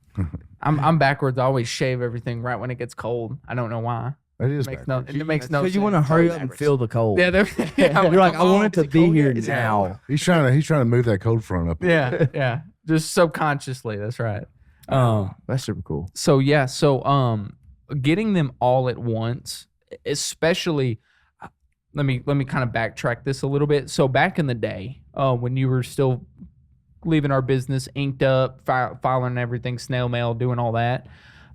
I'm backwards. I always shave everything right when it gets cold. I don't know why. That is Makes backwards. it makes no Because sense. you want to hurry up and backwards. feel the cold. Yeah, You're like, I want it to be here now. He's trying to move that cold front up. Yeah, yeah. Just subconsciously. That's right. That's super cool. So yeah, so getting them all at once, especially let me kind of backtrack this a little bit. So back in the day, when you were still leaving our business inked up, filing everything, snail mail, doing all that,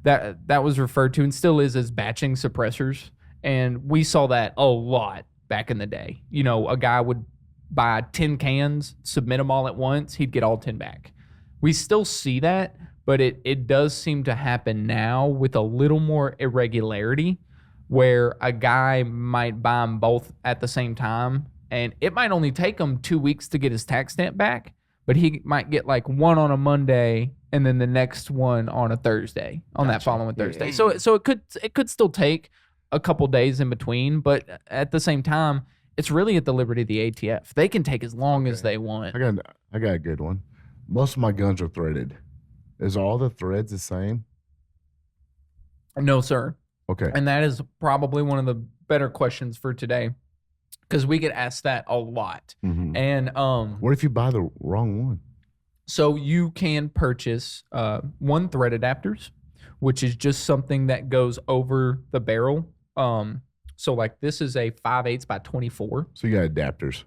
that was referred to and still is as batching suppressors. And we saw that a lot back in the day. A guy would buy 10 cans, submit them all at once, he'd get all 10 back. We still see that, but it does seem to happen now with a little more irregularity, where a guy might buy them both at the same time, and it might only take him 2 weeks to get his tax stamp back, but he might get like one on a Monday and then the next one on a Thursday, on that following Thursday. Yeah. So it could still take a couple days in between, but at the same time, it's really at the liberty of the ATF. They can take as long as they want. I got a good one. Most of my guns are threaded. Is all the threads the same? No, sir. Okay. And that is probably one of the better questions for today, because we get asked that a lot. Mhm. And What if you buy the wrong one? so you can purchase one thread adapters, which is just something that goes over the barrel. So like this is a 5/8 by 24. So you got adapters.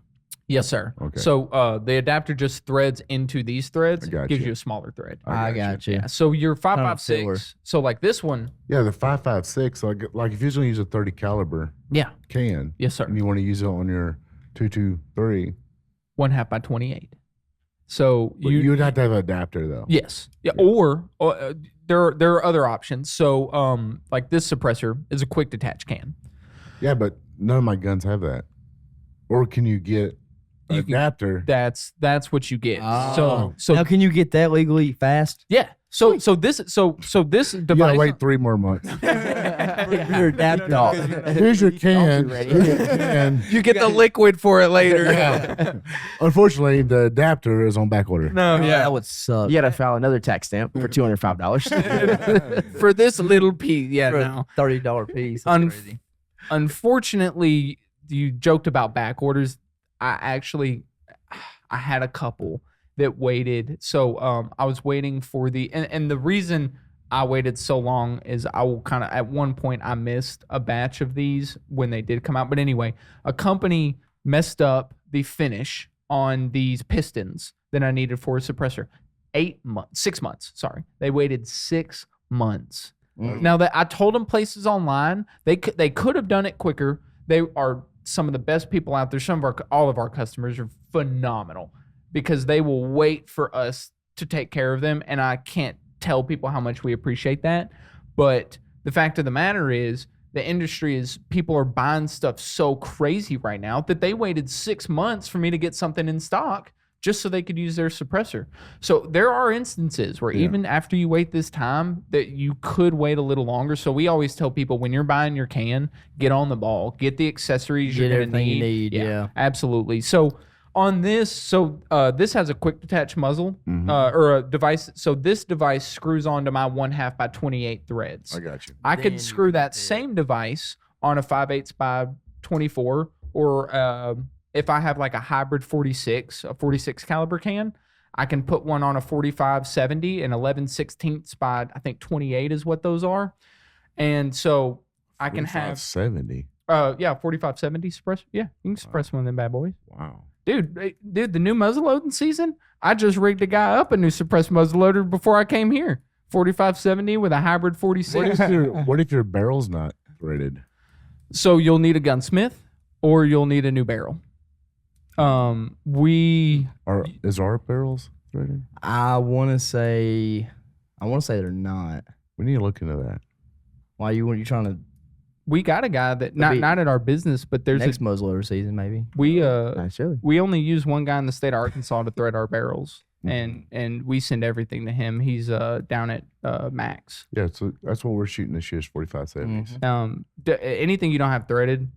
Yes, sir. Okay. So the adapter just threads into these threads, I got gives you. you a smaller thread. I got you. Yeah. So your Kind of filler. 5.56. So like this one. Yeah, the 5.56. Like if you're going to use a 30 caliber Yeah. can, Yes, sir. and you want to use it on your 223, 1/2 by 28. So you would have to have an adapter though. Yes. Yeah. Or there are other options. So like this suppressor is a quick detach can. Yeah, but none of my guns have that. Or can you get an You can- adapter? That's what you get. Oh. So Now, can you get that legally fast? yeah. So this device. You gotta wait 3 more months. Your adapter. Here's your can. ready. Here's your can. You get the liquid for it later. Yeah. Unfortunately, the adapter is on back order. No, Oh, yeah. that would suck. You got to file another tax stamp for $205. For this little piece, yeah. For No. a $30 piece. That's crazy. Unfortunately, you joked about back orders. I had a couple that waited. So I was waiting for and the reason I waited so long is I will kind of, at one point I missed a batch of these when they did come out. But anyway, a company messed up the finish on these pistons that I needed for a suppressor. 6 months. Sorry. They waited 6 months. Now that I told them places online, they could have done it quicker. They are some of the best people out there. All of our customers are phenomenal because they will wait for us to take care of them. And I can't tell people how much we appreciate that. But the fact of the matter is, the industry is, people are buying stuff so crazy right now that they waited 6 months for me to get something in stock just so they could use their suppressor. So there are instances where even after you wait this time, that you could wait a little longer. So we always tell people, when you're buying your can, get on the ball, get the accessories you're going to need. Yeah, absolutely. So on this, this has a quick detach muzzle or a device. So this device screws onto my 1/2 by 28 threads. I got you. I could screw that same device on a 5/8 by 24, or if I have like a hybrid 46 caliber can, I can put one on a 45-70 and 11/16 by, I think 28 is what those are. And so I can have 70. 45-70 suppressor. Yeah, you can suppress one of them bad boys. Wow. Dude, the new muzzle loading season, I just rigged a guy up a new suppressed muzzle loader before I came here. 45-70 with a hybrid 46. What if your barrel's not threaded? So you'll need a gunsmith or you'll need a new barrel. Is our barrels threaded? I want to say they're not. We need to look into that. Why you trying to? We got a guy that not at our business, but there's next muzzleloader season maybe. We only use one guy in the state of Arkansas to thread our barrels, and we send everything to him. He's down at Max. Yeah, so that's what we're shooting this year's 45-70s. Anything you don't have threaded,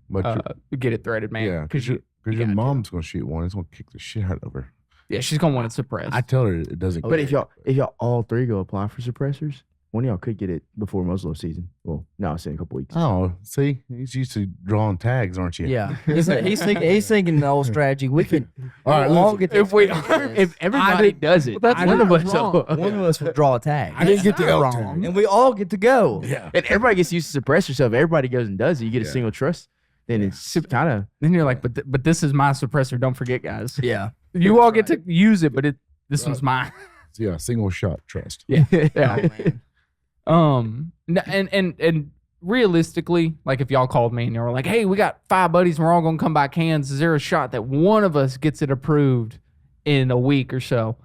get it threaded, man. Yeah, because your mom's gonna shoot one. It's gonna kick the shit out of her. Yeah, she's gonna want it suppressed. I tell her it doesn't. But if y'all all three go apply for suppressors, one of y'all could get it before muzzleloader season. Well, no, it's in a couple weeks. Oh, see, he's used to drawing tags, aren't you? Yeah, he's thinking the old strategy. We can all get if everybody does it, that's one of us will draw a tag. I didn't get the L tag. And we all get to go. Yeah, and everybody gets used to suppressor. So if everybody goes and does it, you get a single trust. Then it's kind of. Then you're like, but this is my suppressor. Don't forget, guys. Yeah, you all get to use it, but this one's mine. Yeah, single shot trust. Yeah. Oh, man. And realistically, like if y'all called me and you were like, hey, we got 5 buddies and we're all gonna come buy cans, is there a shot that one of us gets it approved in a week or so?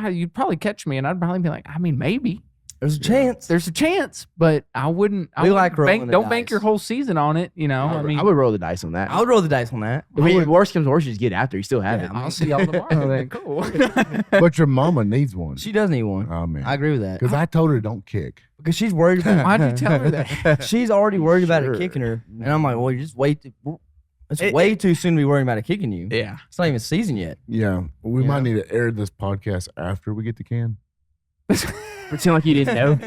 You'd probably catch me and I'd probably be like, I mean, maybe there's a chance. There's a chance, but I wouldn't. Don't bank your whole season on it. You know, I would roll the dice on that. I would roll the dice on that. I mean, if worst comes to worst, you just get after. You still have it. I'll see y'all tomorrow. Then cool. But your mama needs one. She does need one. Oh man, I agree with that. Because I told her don't kick. Because she's worried about. Why'd you tell her that? She's already worried about it kicking her, and I'm like, well, you just wait. It's way too soon to be worrying about it kicking you. Yeah, it's not even season yet. Yeah, we might need to air this podcast after we get the can. Pretend like you didn't know.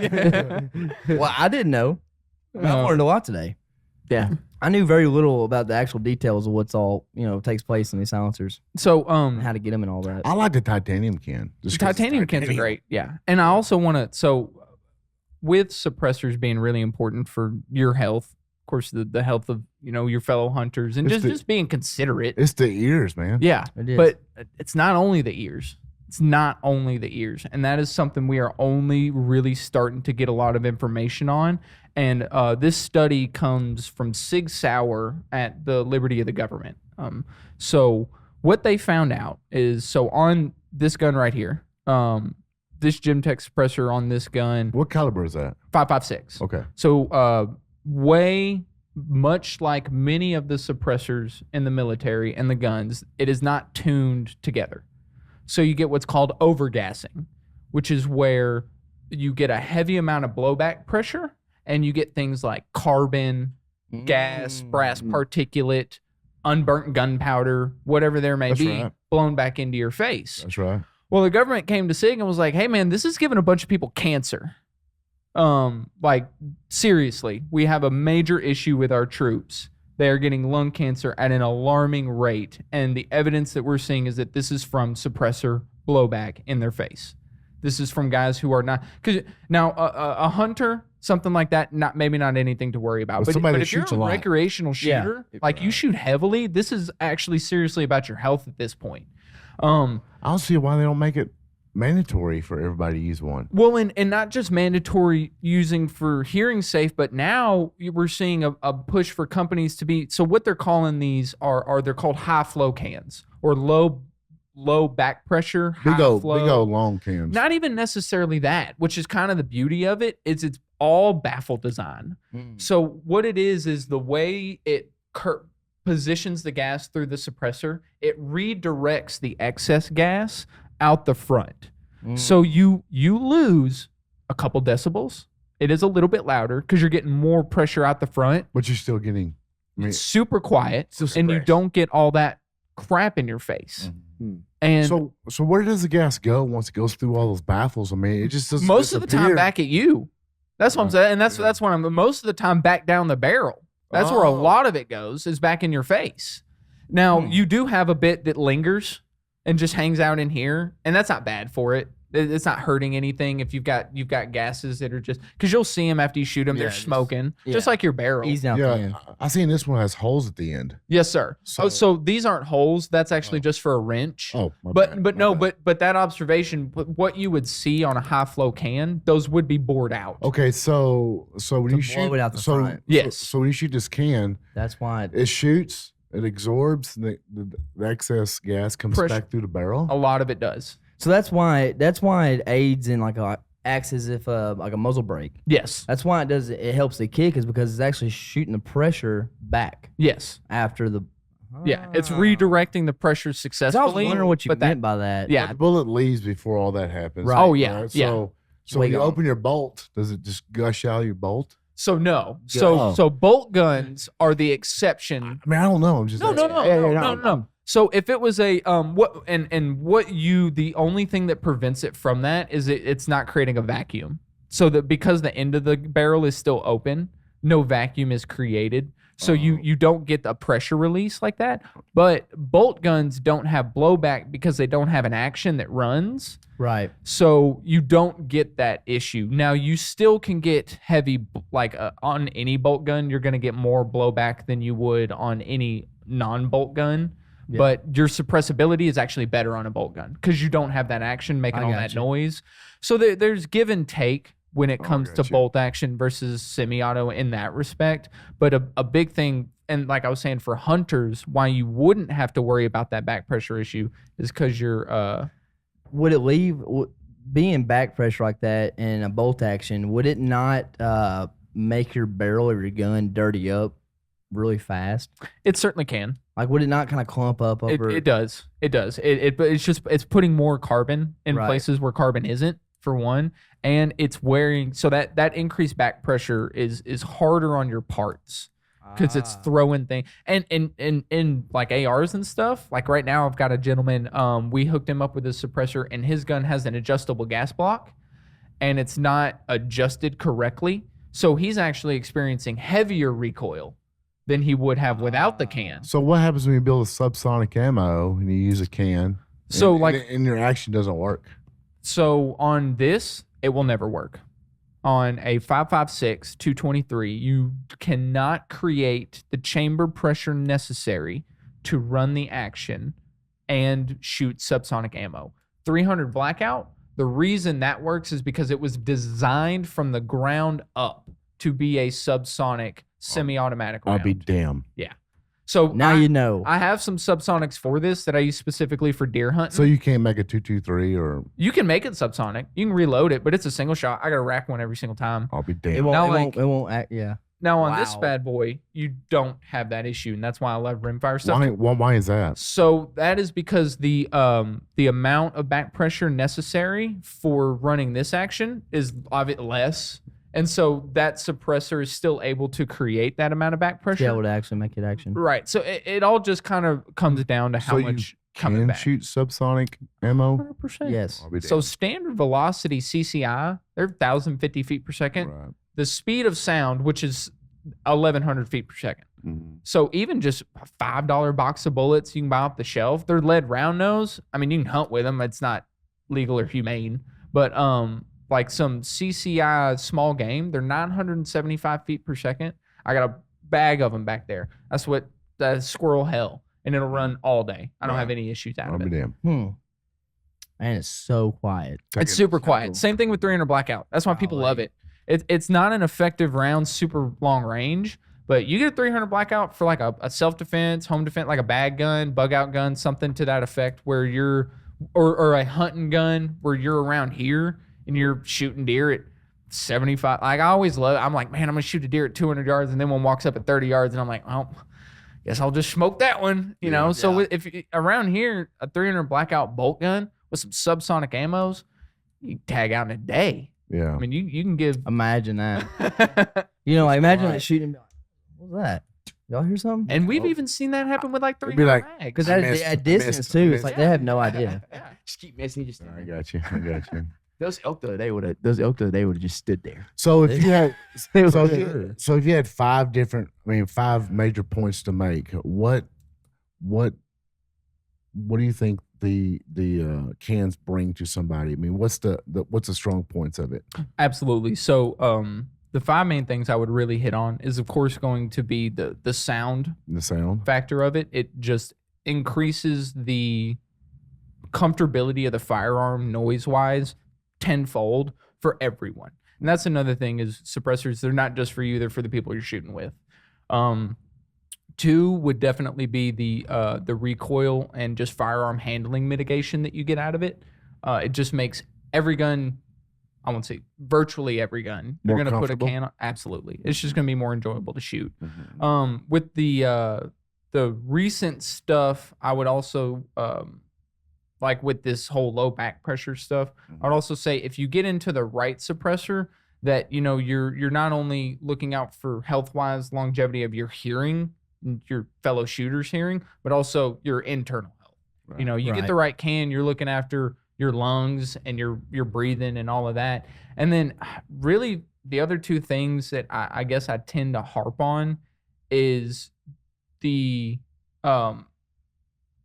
Well, I didn't know. I learned a lot today. Yeah, I knew very little about the actual details of what's all takes place in these silencers. So, how to get them and all that. I like the titanium can. The titanium cans are great. Yeah, and I also want to. So, with suppressors being really important for your health, of course, the health of your fellow hunters, and just being considerate. It's the ears, man. Yeah, but it's not only the ears. It's not only the ears. And that is something we are only really starting to get a lot of information on. And this study comes from Sig Sauer at the Liberty of the Government. So what they found out is, on this gun right here, this Gemtech suppressor on this gun. What caliber is that? 5.56. Okay. So way much like many of the suppressors in the military and the guns, it is not tuned together. So you get what's called overgassing, which is where you get a heavy amount of blowback pressure and you get things like carbon, gas, brass particulate, unburnt gunpowder, whatever there may be, blown back into your face. That's right. Well, the government came to SIG and was like, hey, man, this is giving a bunch of people cancer. Like, seriously, we have a major issue with our troops. They are getting lung cancer at an alarming rate. And the evidence that we're seeing is that this is from suppressor blowback in their face. This is from guys who are not... Because now, a hunter, something like that, maybe not anything to worry about. Well, but if you're a recreational shooter, you shoot heavily, this is actually seriously about your health at this point. I don't see why they don't make it mandatory for everybody to use one. Well, and not just mandatory using for hearing safe, but now we're seeing a push for companies to be. So what they're calling these are they're called high flow cans or low back pressure, Big high old flow. long cans. Not even necessarily that, which is kind of the beauty of it. Is it's all baffle design. So what it is the way it positions the gas through the suppressor, it redirects the excess gas out the front. So you lose a couple decibels. It is a little bit louder because you're getting more pressure out the front. But you're still getting it's super quiet, and you don't get all that crap in your face. And so where does the gas go once it goes through all those baffles? I mean, it just doesn't most of the time back at you. That's what I'm saying, and that's what I'm most of the time back down the barrel. That's where a lot of it goes, is back in your face. Now you do have a bit that lingers and just hangs out in here, and that's not bad for it. It's not hurting anything if you've got gases that are just because you'll see them after you shoot them. They're smoking, just like your barrel. Easy out Yeah, I seen this one has holes at the end. Yes, sir. So these aren't holes. That's actually just for a wrench. Oh, but that observation, what you would see on a high flow can, those would be bored out. Okay, so when you shoot it out the front. Yes. So when you shoot this can, That's why it shoots, it absorbs, the excess gas comes Pressure. back through the barrel. A lot of it does. So that's why it aids in acts as if like a muzzle brake. Yes. That's why it helps the kick, is because it's actually shooting the pressure back Yes. after the. Yeah. It's redirecting the pressure I was successfully. wondering what you but meant by that. Yeah. The bullet leaves before all that happens. Right. Oh, yeah. Right? Yeah. So when you open your bolt, does it just gush out your bolt? So no. So bolt guns are the exception. I mean, I don't know. I'm just No. So if it was a the only thing that prevents it from that is it's not creating a vacuum. So that because the end of the barrel is still open, no vacuum is created. So you don't get the pressure release like that. But bolt guns don't have blowback because they don't have an action that runs. Right. So you don't get that issue. Now you still can get heavy, on any bolt gun, you're going to get more blowback than you would on any non-bolt gun. Yeah. But your suppressibility is actually better on a bolt gun because you don't have that action making all that noise. So there's give and take when it comes to bolt action versus semi-auto in that respect. But a big thing, and like I was saying, for hunters, why you wouldn't have to worry about that back pressure issue is because you're... Would it leave, being back pressure like that in a bolt action, would it not make your barrel or your gun dirty up really fast? It certainly can. Like, would it not kind of clump up over? It does. But it's putting more carbon in places where carbon isn't, for one, and it's wearing, so that increased back pressure is harder on your parts because it's throwing things and in like ARs and stuff. Like right now, I've got a gentleman. We hooked him up with a suppressor, and his gun has an adjustable gas block, and it's not adjusted correctly, so he's actually experiencing heavier recoil than he would have without the can. So what happens when you build a subsonic ammo and you use a can? So and your action doesn't work. So on this, it will never work. On a 5.56 223, you cannot create the chamber pressure necessary to run the action and shoot subsonic ammo. 300 blackout, the reason that works is because it was designed from the ground up to be a subsonic semi-automatic round. I'll be damned. Yeah. So now you know. I have some subsonics for this that I use specifically for deer hunting. So you can't make a 223 or... You can make it subsonic. You can reload it, but it's a single shot. I got to rack one every single time. I'll be damned. It won't act, yeah. Now on this bad boy, you don't have that issue, and that's why I love rimfire stuff. Why is that? So that is because the amount of back pressure necessary for running this action is less. And so that suppressor is still able to create that amount of back pressure. Yeah, it would actually make it action. Right. So it all just kind of comes down to how much coming back. Shoot subsonic ammo? 100%. Yes. So standard velocity CCI, they're 1,050 feet per second. Right. The speed of sound, which is 1,100 feet per second. Mm-hmm. So even just a $5 box of bullets you can buy off the shelf, they're lead round nose. I mean, you can hunt with them. It's not legal or humane. But like some CCI small game, they're 975 feet per second. I got a bag of them back there. That's squirrel hell. And it'll run all day. I don't have any issues out of it. I'll be damned. Man, it's so quiet. It's super quiet. Same thing with 300 Blackout. That's why people love it. It's not an effective round, super long range, but you get a 300 Blackout for like a self-defense, home defense, like a bag gun, bug out gun, something to that effect where you're, or a hunting gun where you're around here and you're shooting deer at 75. Like I always love, I'm like, man, I'm going to shoot a deer at 200 yards. And then one walks up at 30 yards and I'm like, well, guess I'll just smoke that one, you know? So if around here, a 300 Blackout bolt gun with some subsonic ammos, you tag out in a day. Yeah. I mean, you can give. Imagine that. Like imagine that shooting. What was that? Y'all hear something? And we've even seen that happen with like 300 mags. Because at distance too, it's like they have no idea. Just keep missing. I got you. Those elk the other day would have just stood there. So if you had if you had five major points to make, what do you think the cans bring to somebody? I mean, what's the strong points of it? Absolutely. So the 5 main things I would really hit on is of course going to be the sound factor of it. It just increases the comfortability of the firearm noise wise tenfold for everyone. And that's another thing is suppressors, they're not just for you, they're for the people you're shooting with. 2 would definitely be the recoil and just firearm handling mitigation that you get out of it. It just makes every gun, I won't say virtually every gun, you're going to put a can on. Absolutely. It's just going to be more enjoyable to shoot. Mm-hmm. With the recent stuff, I would also, like with this whole low back pressure stuff, I'd also say if you get into the right suppressor, that you're not only looking out for health-wise longevity of your hearing, your fellow shooters' hearing, but also your internal health. Right. You get the right can, you're looking after your lungs and your breathing and all of that. And then really the other 2 things that I guess I tend to harp on is the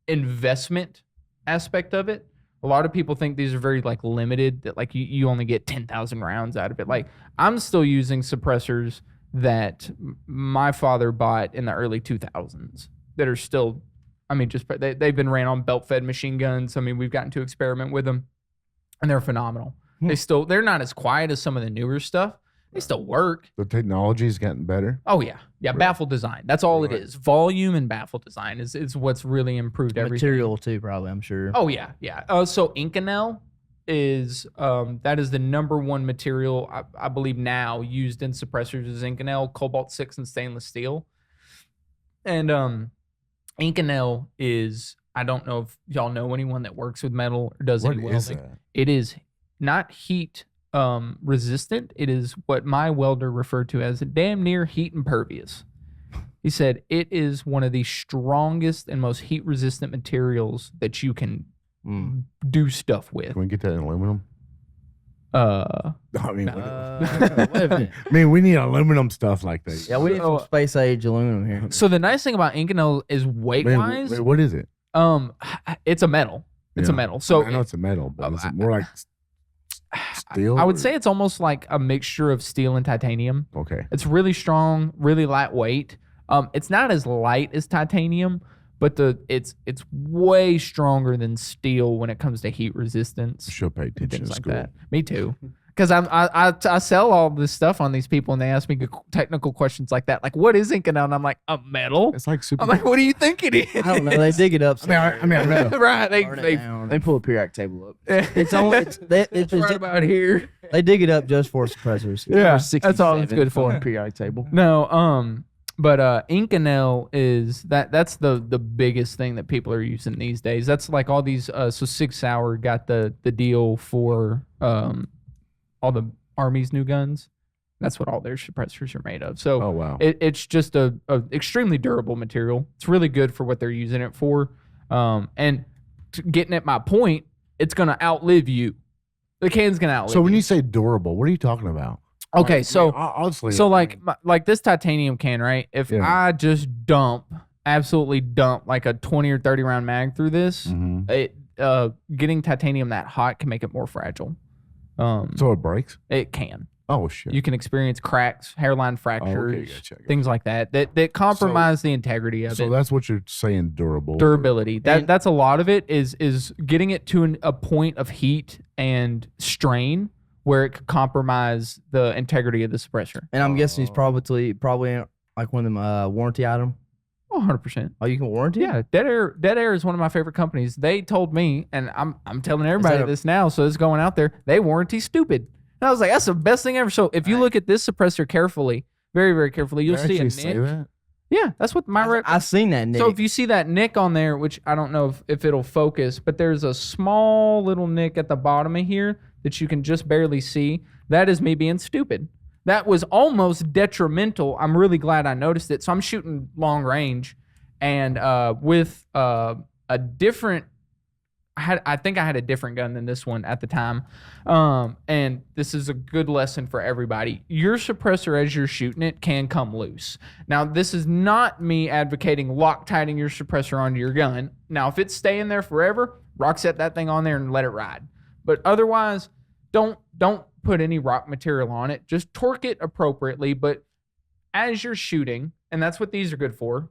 investment aspect of it. A lot of people think these are very like limited, that like you only get 10,000 rounds out of it. Like I'm still using suppressors that my father bought in the early 2000s that are still, I mean, just they've been ran on belt-fed machine guns. I mean, we've gotten to experiment with them, and they're phenomenal. They're not as quiet as some of the newer stuff. They still work. The technology's gotten better. Oh yeah, yeah. Right. Baffle design. That's all it is. Volume and baffle design is what's really improved everything. Material too, probably. I'm sure. Oh yeah, yeah. So Inconel is that is the #1 material I believe now used in suppressors is Inconel, cobalt 6, and stainless steel. And Inconel is, I don't know if y'all know anyone that works with metal or does any welding. Is that? It is not heat resistant. It is what my welder referred to as damn near heat impervious. He said it is one of the strongest and most heat resistant materials that you can do stuff with. Can we get that in aluminum? I mean, we need aluminum stuff like that. Yeah, we need some space age aluminum here. So the nice thing about Inconel is weight wise. What is it? It's a metal. It's a metal. So I know it's a metal, but is it more like steel? I would say it's almost like a mixture of steel and titanium. Okay. It's really strong, really lightweight. It's not as light as titanium, but it's way stronger than steel when it comes to heat resistance. Should pay attention things to like school. that. Me too. Because I sell all this stuff on these people, and they ask me technical questions like that, like what is Inconel? And I'm like, a metal. It's like super. I'm like, what do you think it is? I don't know. They dig it up. I mean, right? They pull a periodic table up. It's right about here. They dig it up just for suppressors. Yeah, that's all it's good for. Periodic table. No, but Inconel is that's the biggest thing that people are using these days. That's like all these. So Sig Sauer got the deal for all the Army's new guns. That's what all their suppressors are made of. So oh, wow. It's just a extremely durable material. It's really good for what they're using it for. And getting at my point, it's going to outlive you. The can's going to outlive you. So when you say durable, what are you talking about? Okay, like, so honestly, so like this titanium can, right? If I just absolutely dump like a 20 or 30 round mag through this, it getting titanium that hot can make it more fragile. So it breaks? It can. Oh shit! You can experience cracks, hairline fractures, gotcha. things like that that compromise the integrity of it. So that's what you're saying, durable. Durability. That's a lot of it is getting it to a point of heat and strain where it could compromise the integrity of the suppressor. And I'm guessing he's probably like one of them warranty item. Oh, 100%. Oh, you can warranty? Yeah, Dead Air is one of my favorite companies. They told me, and I'm telling everybody this now, so it's going out there. They warranty stupid. And I was like, that's the best thing ever. So if you look at this suppressor carefully, very, very carefully, you'll see a nick. Say that? Yeah, that's what I've seen that nick. So if you see that nick on there, which I don't know if it'll focus, but there's a small little nick at the bottom of here that you can just barely see. That is me being stupid. That was almost detrimental. I'm really glad I noticed it. So I'm shooting long range, and with a different, I think I had a different gun than this one at the time. And this is a good lesson for everybody. Your suppressor as you're shooting it can come loose. Now, this is not me advocating Loctiting your suppressor onto your gun. Now, if it's staying there forever, rock set that thing on there and let it ride. But otherwise, don't put any rock material on it. Just torque it appropriately. But as you're shooting, and that's what these are good for,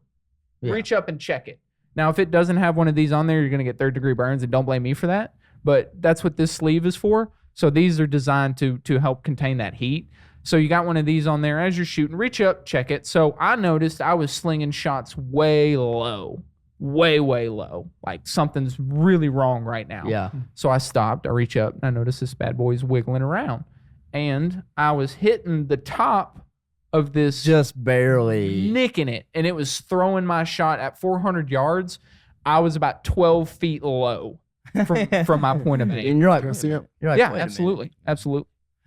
reach up and check it. Now, if it doesn't have one of these on there, you're going to get third-degree burns, and don't blame me for that. But that's what this sleeve is for. So these are designed to help contain that heat. So you got one of these on there. As you're shooting, reach up, check it. So I noticed I was slinging shots way low. Way, way low. Like something's really wrong right now. Yeah. So I stopped. I reach up, and I noticed this bad boy's wiggling around. And I was hitting the top of this, just barely nicking it, and it was throwing my shot at 400 yards. I was about 12 feet low from my point of aim. And you're like, Can I see it? You're like, Yeah, wait a absolutely. minute.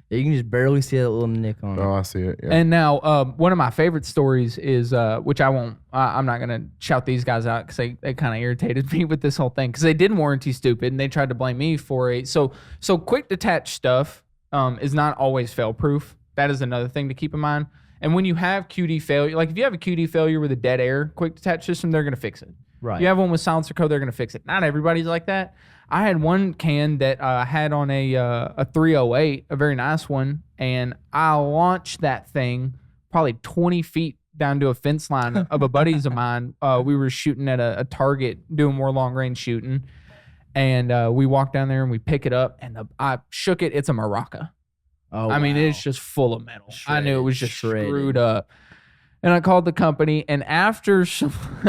Yeah, you can just barely see that little nick on it. Oh, I see it. Yeah. And now, one of my favorite stories is, which I'm not going to shout these guys out because they kind of irritated me with this whole thing because they didn't warranty stupid and they tried to blame me for it. So quick detach stuff is not always fail proof. That is another thing to keep in mind. And when you have QD failure, like if you have a QD failure with a Dead Air quick detach system, they're going to fix it. Right. You have one with silencer code, they're going to fix it. Not everybody's like that. I had one can that I had on a 308, a very nice one, and I launched that thing probably 20 feet down to a fence line of a buddies of mine. We were shooting at a target, doing more long range shooting, and we walked down there and we pick it up, and I shook it. It's a Maraca. Oh, I mean, wow. it's just full of metal. I knew it was just Shredded. screwed up. And I called the company, and after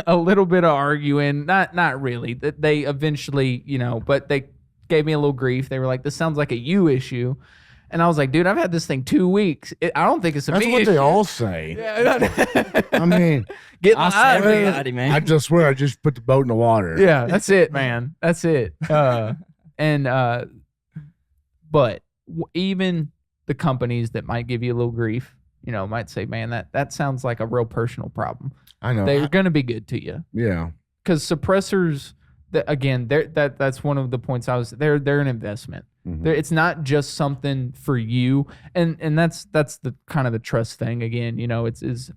a little bit of arguing, not really, that they eventually, but they gave me a little grief. They were like, "This sounds like a you issue," and I was like, "Dude, I've had this thing 2 weeks. I don't think it's a That's me what issue." they all say. I mean, Get I live, swear, man. Daddy, man. I just swear I just put the boat in the water. Yeah, that's it, man. That's it. But even the companies that might give you a little grief, might say, man, that sounds like a real personal problem. I know. They're going to be good to you. Yeah. Because suppressors, that's one of the points they're an investment. Mhm. It's not just something for you. And that's the kind of the trust thing again, it's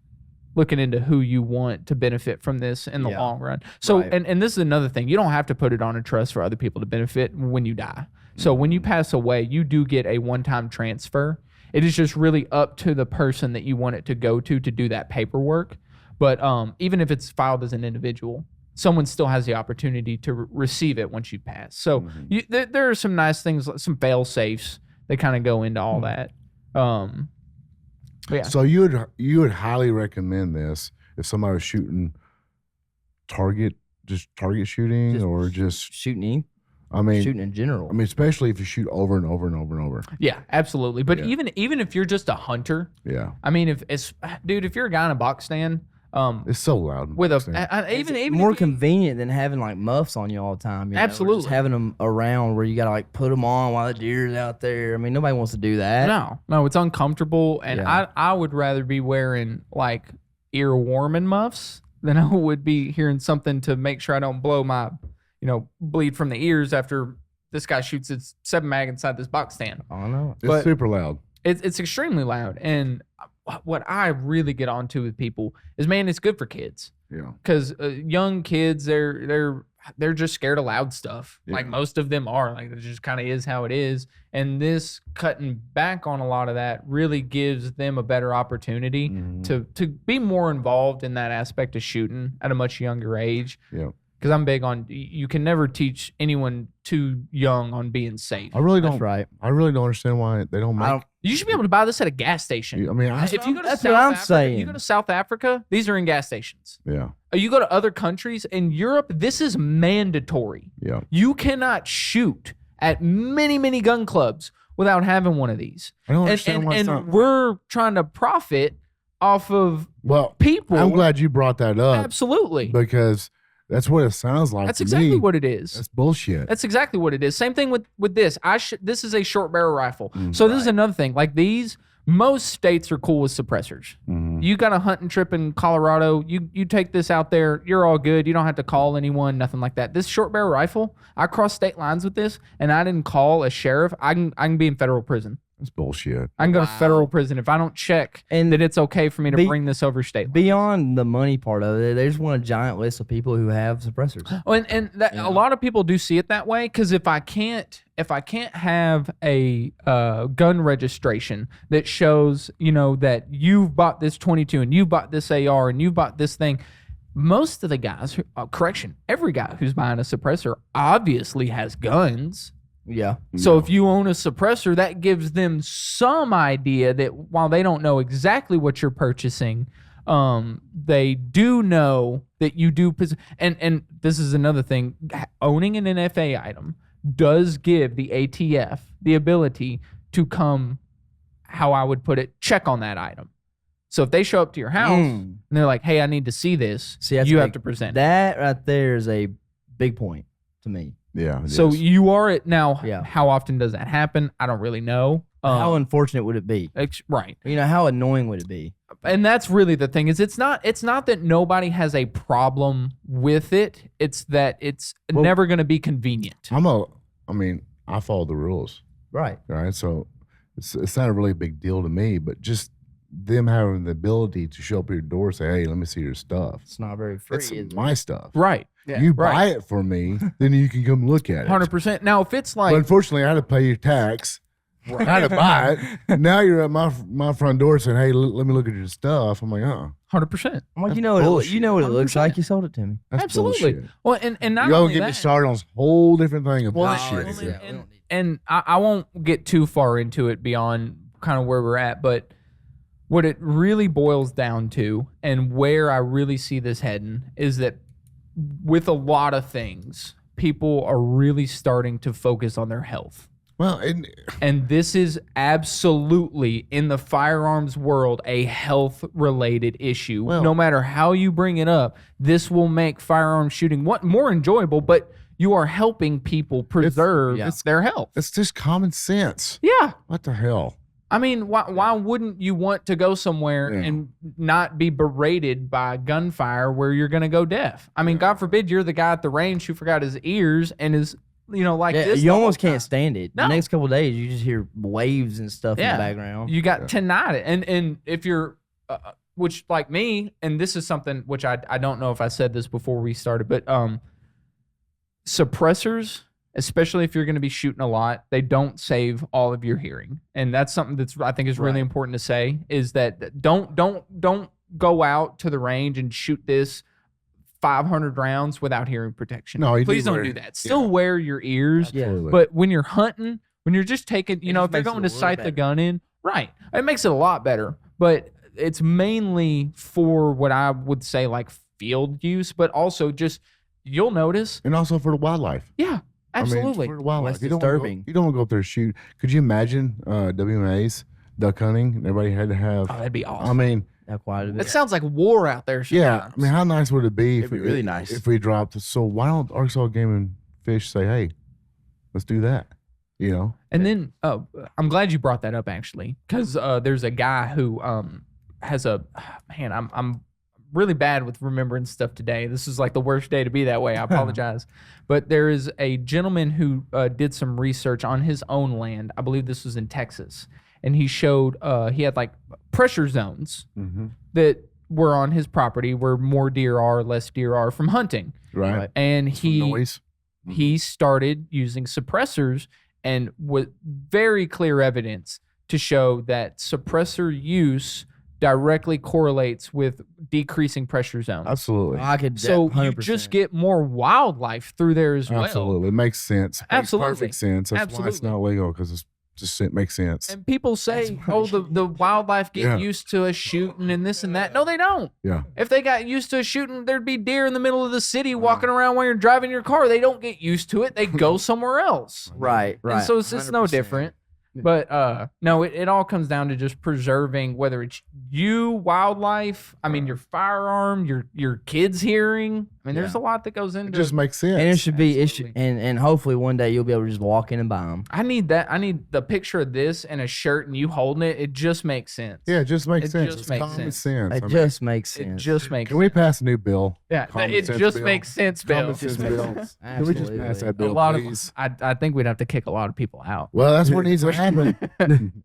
looking into who you want to benefit from this in the long run. So, Right. and this is another thing. You don't have to put it on a trust for other people to benefit when you die. So when you pass away, you do get a one-time transfer. It is just really up to the person that you want it to go to do that paperwork. But even if it's filed as an individual, someone still has the opportunity to receive it once you pass. So there are some nice things, some fail safes that kind of go into all that. But yeah. So you would highly recommend this if somebody was shooting target shooting Just or just shooting in general. I mean, especially if you shoot over and over and over and over. Yeah, absolutely. But Yeah. even if you're just a hunter, Yeah. I mean, if you're a guy in a box stand, It's so loud. with Box even more if you- convenient than having like muffs on you all the time. Or Absolutely. just having them around where you gotta like put them on while the deer's out there. I mean, nobody wants to do that. No, it's uncomfortable, and Yeah. I would rather be wearing like ear warming muffs than I would be hearing something to make sure I don't blow my, bleed from the ears after this guy shoots his 7 mag inside this box stand. I don't know. It's but- super loud. It's extremely loud, and what I really get onto with people is, man, it's good for kids. Yeah. Because young kids, they're they're just scared of loud stuff. Yeah. Like most of them are. Like it just kind of is how it is. And this cutting back on a lot of that really gives them a better opportunity to be more involved in that aspect of shooting at a much younger age. Yeah. Because I'm big on, you can never teach anyone too young on being safe. I really don't. That's right. I really don't understand why they don't make. You should be able to buy this at a gas station. I mean, If you go to that's South what I'm Africa, saying. You go to South Africa, these are in gas stations. yeah, You go to other countries in Europe, this is mandatory. yeah. You cannot shoot at many gun clubs without having one of these. I don't understand why it's not. We're trying to profit off of people. I'm glad you brought that up. Absolutely. Because that's what it sounds like. That's to exactly me. what it is. That's bullshit. That's exactly what it is. Same thing with this. This is a short barrel rifle. So this is another thing. Like these, most states are cool with suppressors. You got a hunting trip in Colorado. You take this out there. You're all good. You don't have to call anyone. Nothing like that. This short barrel rifle, I crossed state lines with this, and I didn't call a sheriff. I can be in federal prison. That's bullshit. I can go to federal prison if I don't check And that it's okay for me to bring this over state lines. Beyond the money part of it, they just want a giant list of people who have suppressors. Oh, and that, a lot of people do see it that way, because if I can't have a gun registration that shows, that you've bought this 22 and you bought this AR and you bought this thing, most of the guys, every guy who's buying a suppressor obviously has guns. Yeah. So if you own a suppressor, that gives them some idea that while they don't know exactly what you're purchasing, they do know that you do. And this is another thing. Owning an NFA item does give the ATF the ability to come, how I would put it, check on that item. So if they show up to your house and they're like, hey, I need to see this, you have to present it. That right there is a big point to me. Yeah. So you are at now. Yeah. How often does that happen? I don't really know. How unfortunate would it be? Right. How annoying would it be? And that's really the thing, is it's not that nobody has a problem with it. It's that it's never going to be convenient. I follow the rules. Right. Right. So it's not a really big deal to me, but just them having the ability to show up at your door and say, hey, let me see your stuff. It's not very free. It's my stuff. Right. Yeah. You buy it for me, then you can come look at it. 100%. Now, if it's like, But unfortunately, I had to pay your tax. I had to buy it. Now you're at my front door saying, hey, let me look at your stuff. I'm like, 100%. I'm like, That's you know what it looks 100%. like. You sold it to me. that's Absolutely. bullshit. Well, and not You don't only get that, me started on this whole different thing of Well, bullshit. and I won't get too far into it beyond kind of where we're at, but what it really boils down to, and where I really see this heading, is that with a lot of things, people are really starting to focus on their health. Well, And this is absolutely, in the firearms world, a health-related issue. Well- No matter how you bring it up, this will make firearm shooting more enjoyable, but you are helping people preserve their health. it's just common sense. Yeah. What the hell? I mean, why wouldn't you want to go somewhere and not be berated by gunfire where you're going to go deaf? I mean, God forbid you're the guy at the range who forgot his ears and is, this. You almost can't stand it. No. The next couple of days, you just hear waves and stuff in the background. You got tinnitus. And if you're, which like me, and this is something which I don't know if I said this before we started, but suppressors, especially if you're going to be shooting a lot, they don't save all of your hearing. And that's something that's, I think, is really important to say, is that don't go out to the range and shoot this 500 rounds without hearing protection. No, please don't do that. Still wear your ears. Absolutely. But when you're hunting, when you're just taking, if they're makes it going a to little sight the better. gun in, right, it makes it a lot better. But it's mainly for what I would say like field use, but also just, you'll notice. And also for the wildlife. Yeah, absolutely. I mean, for the wildlife. Less You don't wanna disturbing. you don't want to go up there and shoot. Could you imagine WMAs, duck hunting? Everybody had to have. Oh, that'd be awesome. I mean, That quite a bit. It sounds like war out there. yeah. sometimes. I mean, how nice would it be It'd be really nice. if we dropped? So why don't Arkansas Game and Fish say, hey, let's do that? And then I'm glad you brought that up, actually, because there's a guy who has a man. I'm really bad with remembering stuff today. This is like the worst day to be that way. I apologize. But there is a gentleman who did some research on his own land. I believe this was in Texas. And he showed he had like pressure zones that were on his property where more deer are, less deer are from hunting. Right. And Noise. he started using suppressors, and with very clear evidence to show that suppressor use directly correlates with decreasing pressure zones. Absolutely. I could. So 100%. you just get more wildlife through there as well. Absolutely. It makes sense. Absolutely. Makes perfect sense. That's why it's Absolutely. not legal, because it makes sense. And people say, That's oh, right. the wildlife get Yeah. used to us shooting and this and that. No, they don't. Yeah. If they got used to us shooting, there'd be deer in the middle of the city walking around while you're driving your car. They don't get used to it. They go somewhere else. Right. And so it's no 100%. different. But no, it all comes down to just preserving, whether it's you, wildlife, I mean, your firearm, your kids' hearing. I mean, there's a lot that goes into It just makes sense. And it should be, Absolutely. and hopefully one day you'll be able to just walk in and buy them. I need that. I need the picture of this and a shirt and you holding it. It just makes sense. Yeah, it just makes It sense. just It's makes common sense. sense. It I mean, just makes It sense. just makes can we pass a new bill? Yeah, Common it sense just bill. makes sense, Bill. Common sense Just makes bill. sense. Can we just pass Absolutely. that bill, A lot please? of I think we'd have to kick a lot of people out. Well, that's what needs to happen.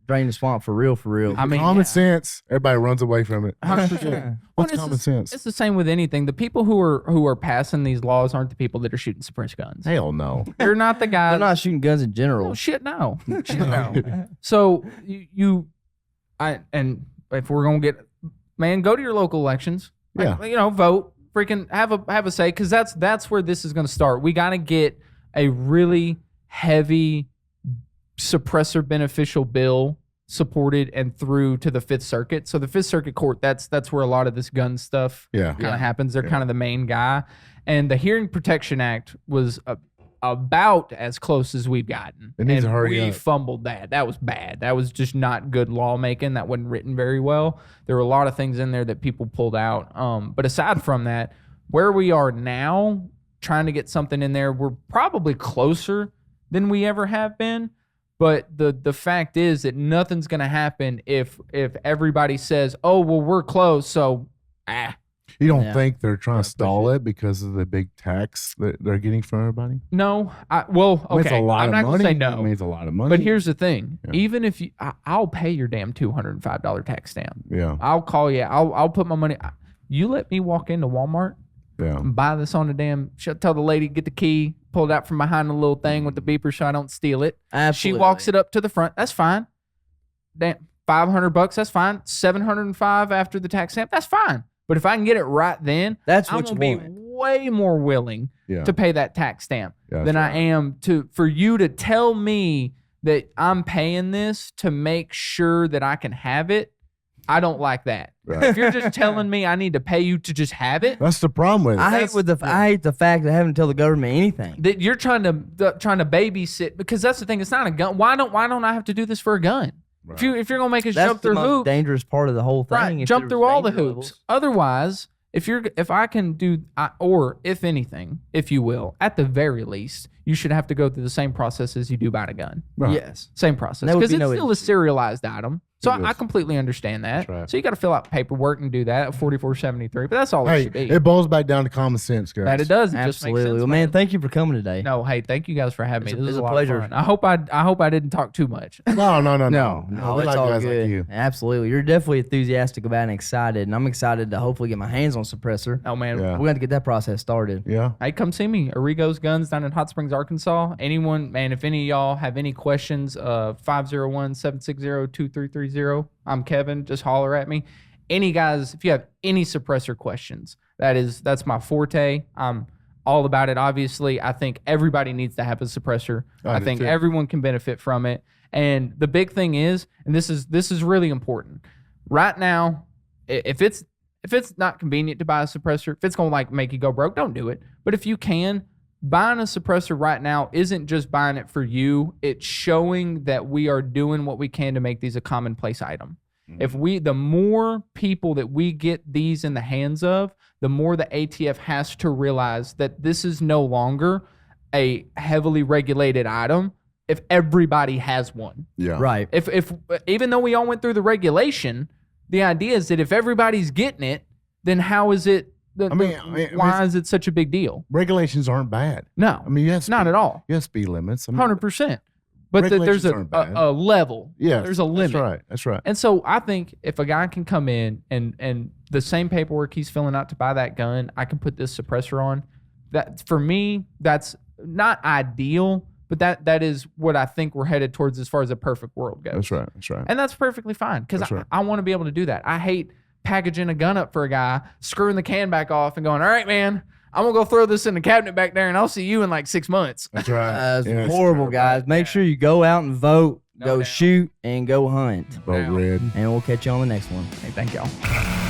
Drain the swamp for real, for real. I mean, Common yeah. sense. Everybody runs away from it. 100%. What's Well, common sense? It's the same with anything. The people who are passing these laws aren't the people that are shooting suppressed guns. Hell no. You're not the guy. I'm not shooting guns in general. No, shit, no. Shit, no. So and if we're gonna get, man, go to your local elections. Yeah. Like, vote. Freaking have a say, because that's where this is gonna start. We gotta get a really heavy suppressor beneficial bill supported and through to the Fifth Circuit. So the Fifth Circuit Court, that's where a lot of this gun stuff Yeah. kind of happens. They're Yeah. kind of the main guy. And the Hearing Protection Act was about as close as we've gotten. It needs and to hurry we up. fumbled that. That was bad. That was just not good lawmaking. That wasn't written very well. There were a lot of things in there that people pulled out. But aside from that, where we are now, trying to get something in there, we're probably closer than we ever have been. But the fact is that nothing's going to happen if everybody says, oh, well, we're close, so You don't Yeah. think they're trying Yeah, to stall it because of the big tax that they're getting from everybody? no. I mean, it's Okay, a lot I'm of not going money. to say no. I mean, it's a lot of money. But here's the thing. Yeah. Even if I'll pay your damn $205 tax stamp. yeah, I'll call you. I'll put my money. You let me walk into Walmart yeah. and buy this on the damn. Tell the lady, get the key, pull it out from behind the little thing with the beeper so I don't steal it. Absolutely. She walks it up to the front. That's fine. Damn, $500. That's fine. $705 after the tax stamp. That's fine. But if I can get it right then, That's I'm what you gonna be want. way more willing Yeah. to pay that tax stamp Yeah, than that's I am for you to tell me that I'm paying this to make sure that I can have it. I don't like that. Right. If you're just telling me I need to pay you to just have it, That's the problem with it. I hate the fact that having to tell the government anything. that you're trying to babysit, because that's the thing. It's not a gun. Why don't I have to do this for a gun? Right. If you're gonna make us That's jump the through most hoops, dangerous part of the whole thing. right? if Jump there through was all the danger hoops. levels. Otherwise, if I can do, or if anything, if you will, at the very least, you should have to go through the same process as you do buying a gun. Right. Yes. Same process, There would because be it's no still a issue. serialized item. So It I is. completely understand that. That's right. So you got to fill out paperwork and do that at 4473. But that's all it Hey, should be. it boils back down to common sense, guys. That it does. It just makes Absolutely. sense. Well, man, thank you for coming today. No, hey, thank you guys for having me. It's This is a a lot pleasure. of fun. I hope I didn't talk too much. No. No, We it's like all guys good. like you. Absolutely. You're definitely enthusiastic about it and excited. And I'm excited to hopefully get my hands on Suppressor. Oh man, Yeah. We're going to get that process started. Yeah. hey, come see me. Arego's Guns down in Hot Springs, Arkansas. Anyone, man, if any of y'all have any questions, 501-760-2330. I'm Kevin. Just holler at me. Any guys, if you have any suppressor questions, that's my forte. I'm all about it. Obviously, I think everybody needs to have a suppressor. I do think too. everyone can benefit from it. And the big thing is, and this is really important. Right now, if it's not convenient to buy a suppressor, if it's gonna like make you go broke, don't do it. But if you can, buying a suppressor right now isn't just buying it for you. It's showing that we are doing what we can to make these a commonplace item. If the more people that we get these in the hands of, the more the ATF has to realize that this is no longer a heavily regulated item. If everybody has one, Yeah. Right. if even though we all went through the regulation, the idea is that if everybody's getting it, then how is it? Why is it such a big deal? Regulations aren't bad. No, I mean, you have not at all. You have speed limits. I mean, 100%. But there's Regulations aren't bad. a level. Yeah, There's a limit. That's right. And so I think if a guy can come in and the same paperwork he's filling out to buy that gun, I can put this suppressor on. That for me, that's not ideal, but that is what I think we're headed towards as far as a perfect world goes. That's right. And that's perfectly fine because I want to be able to do that. I hate packaging a gun up for a guy, screwing the can back off and going, all right, man, I'm going to go throw this in the cabinet back there and I'll see you in like 6 months. That's right. That's horrible, guys. Make sure you go out and vote, go shoot, and go hunt. Vote red. And we'll catch you on the next one. Hey, thank y'all.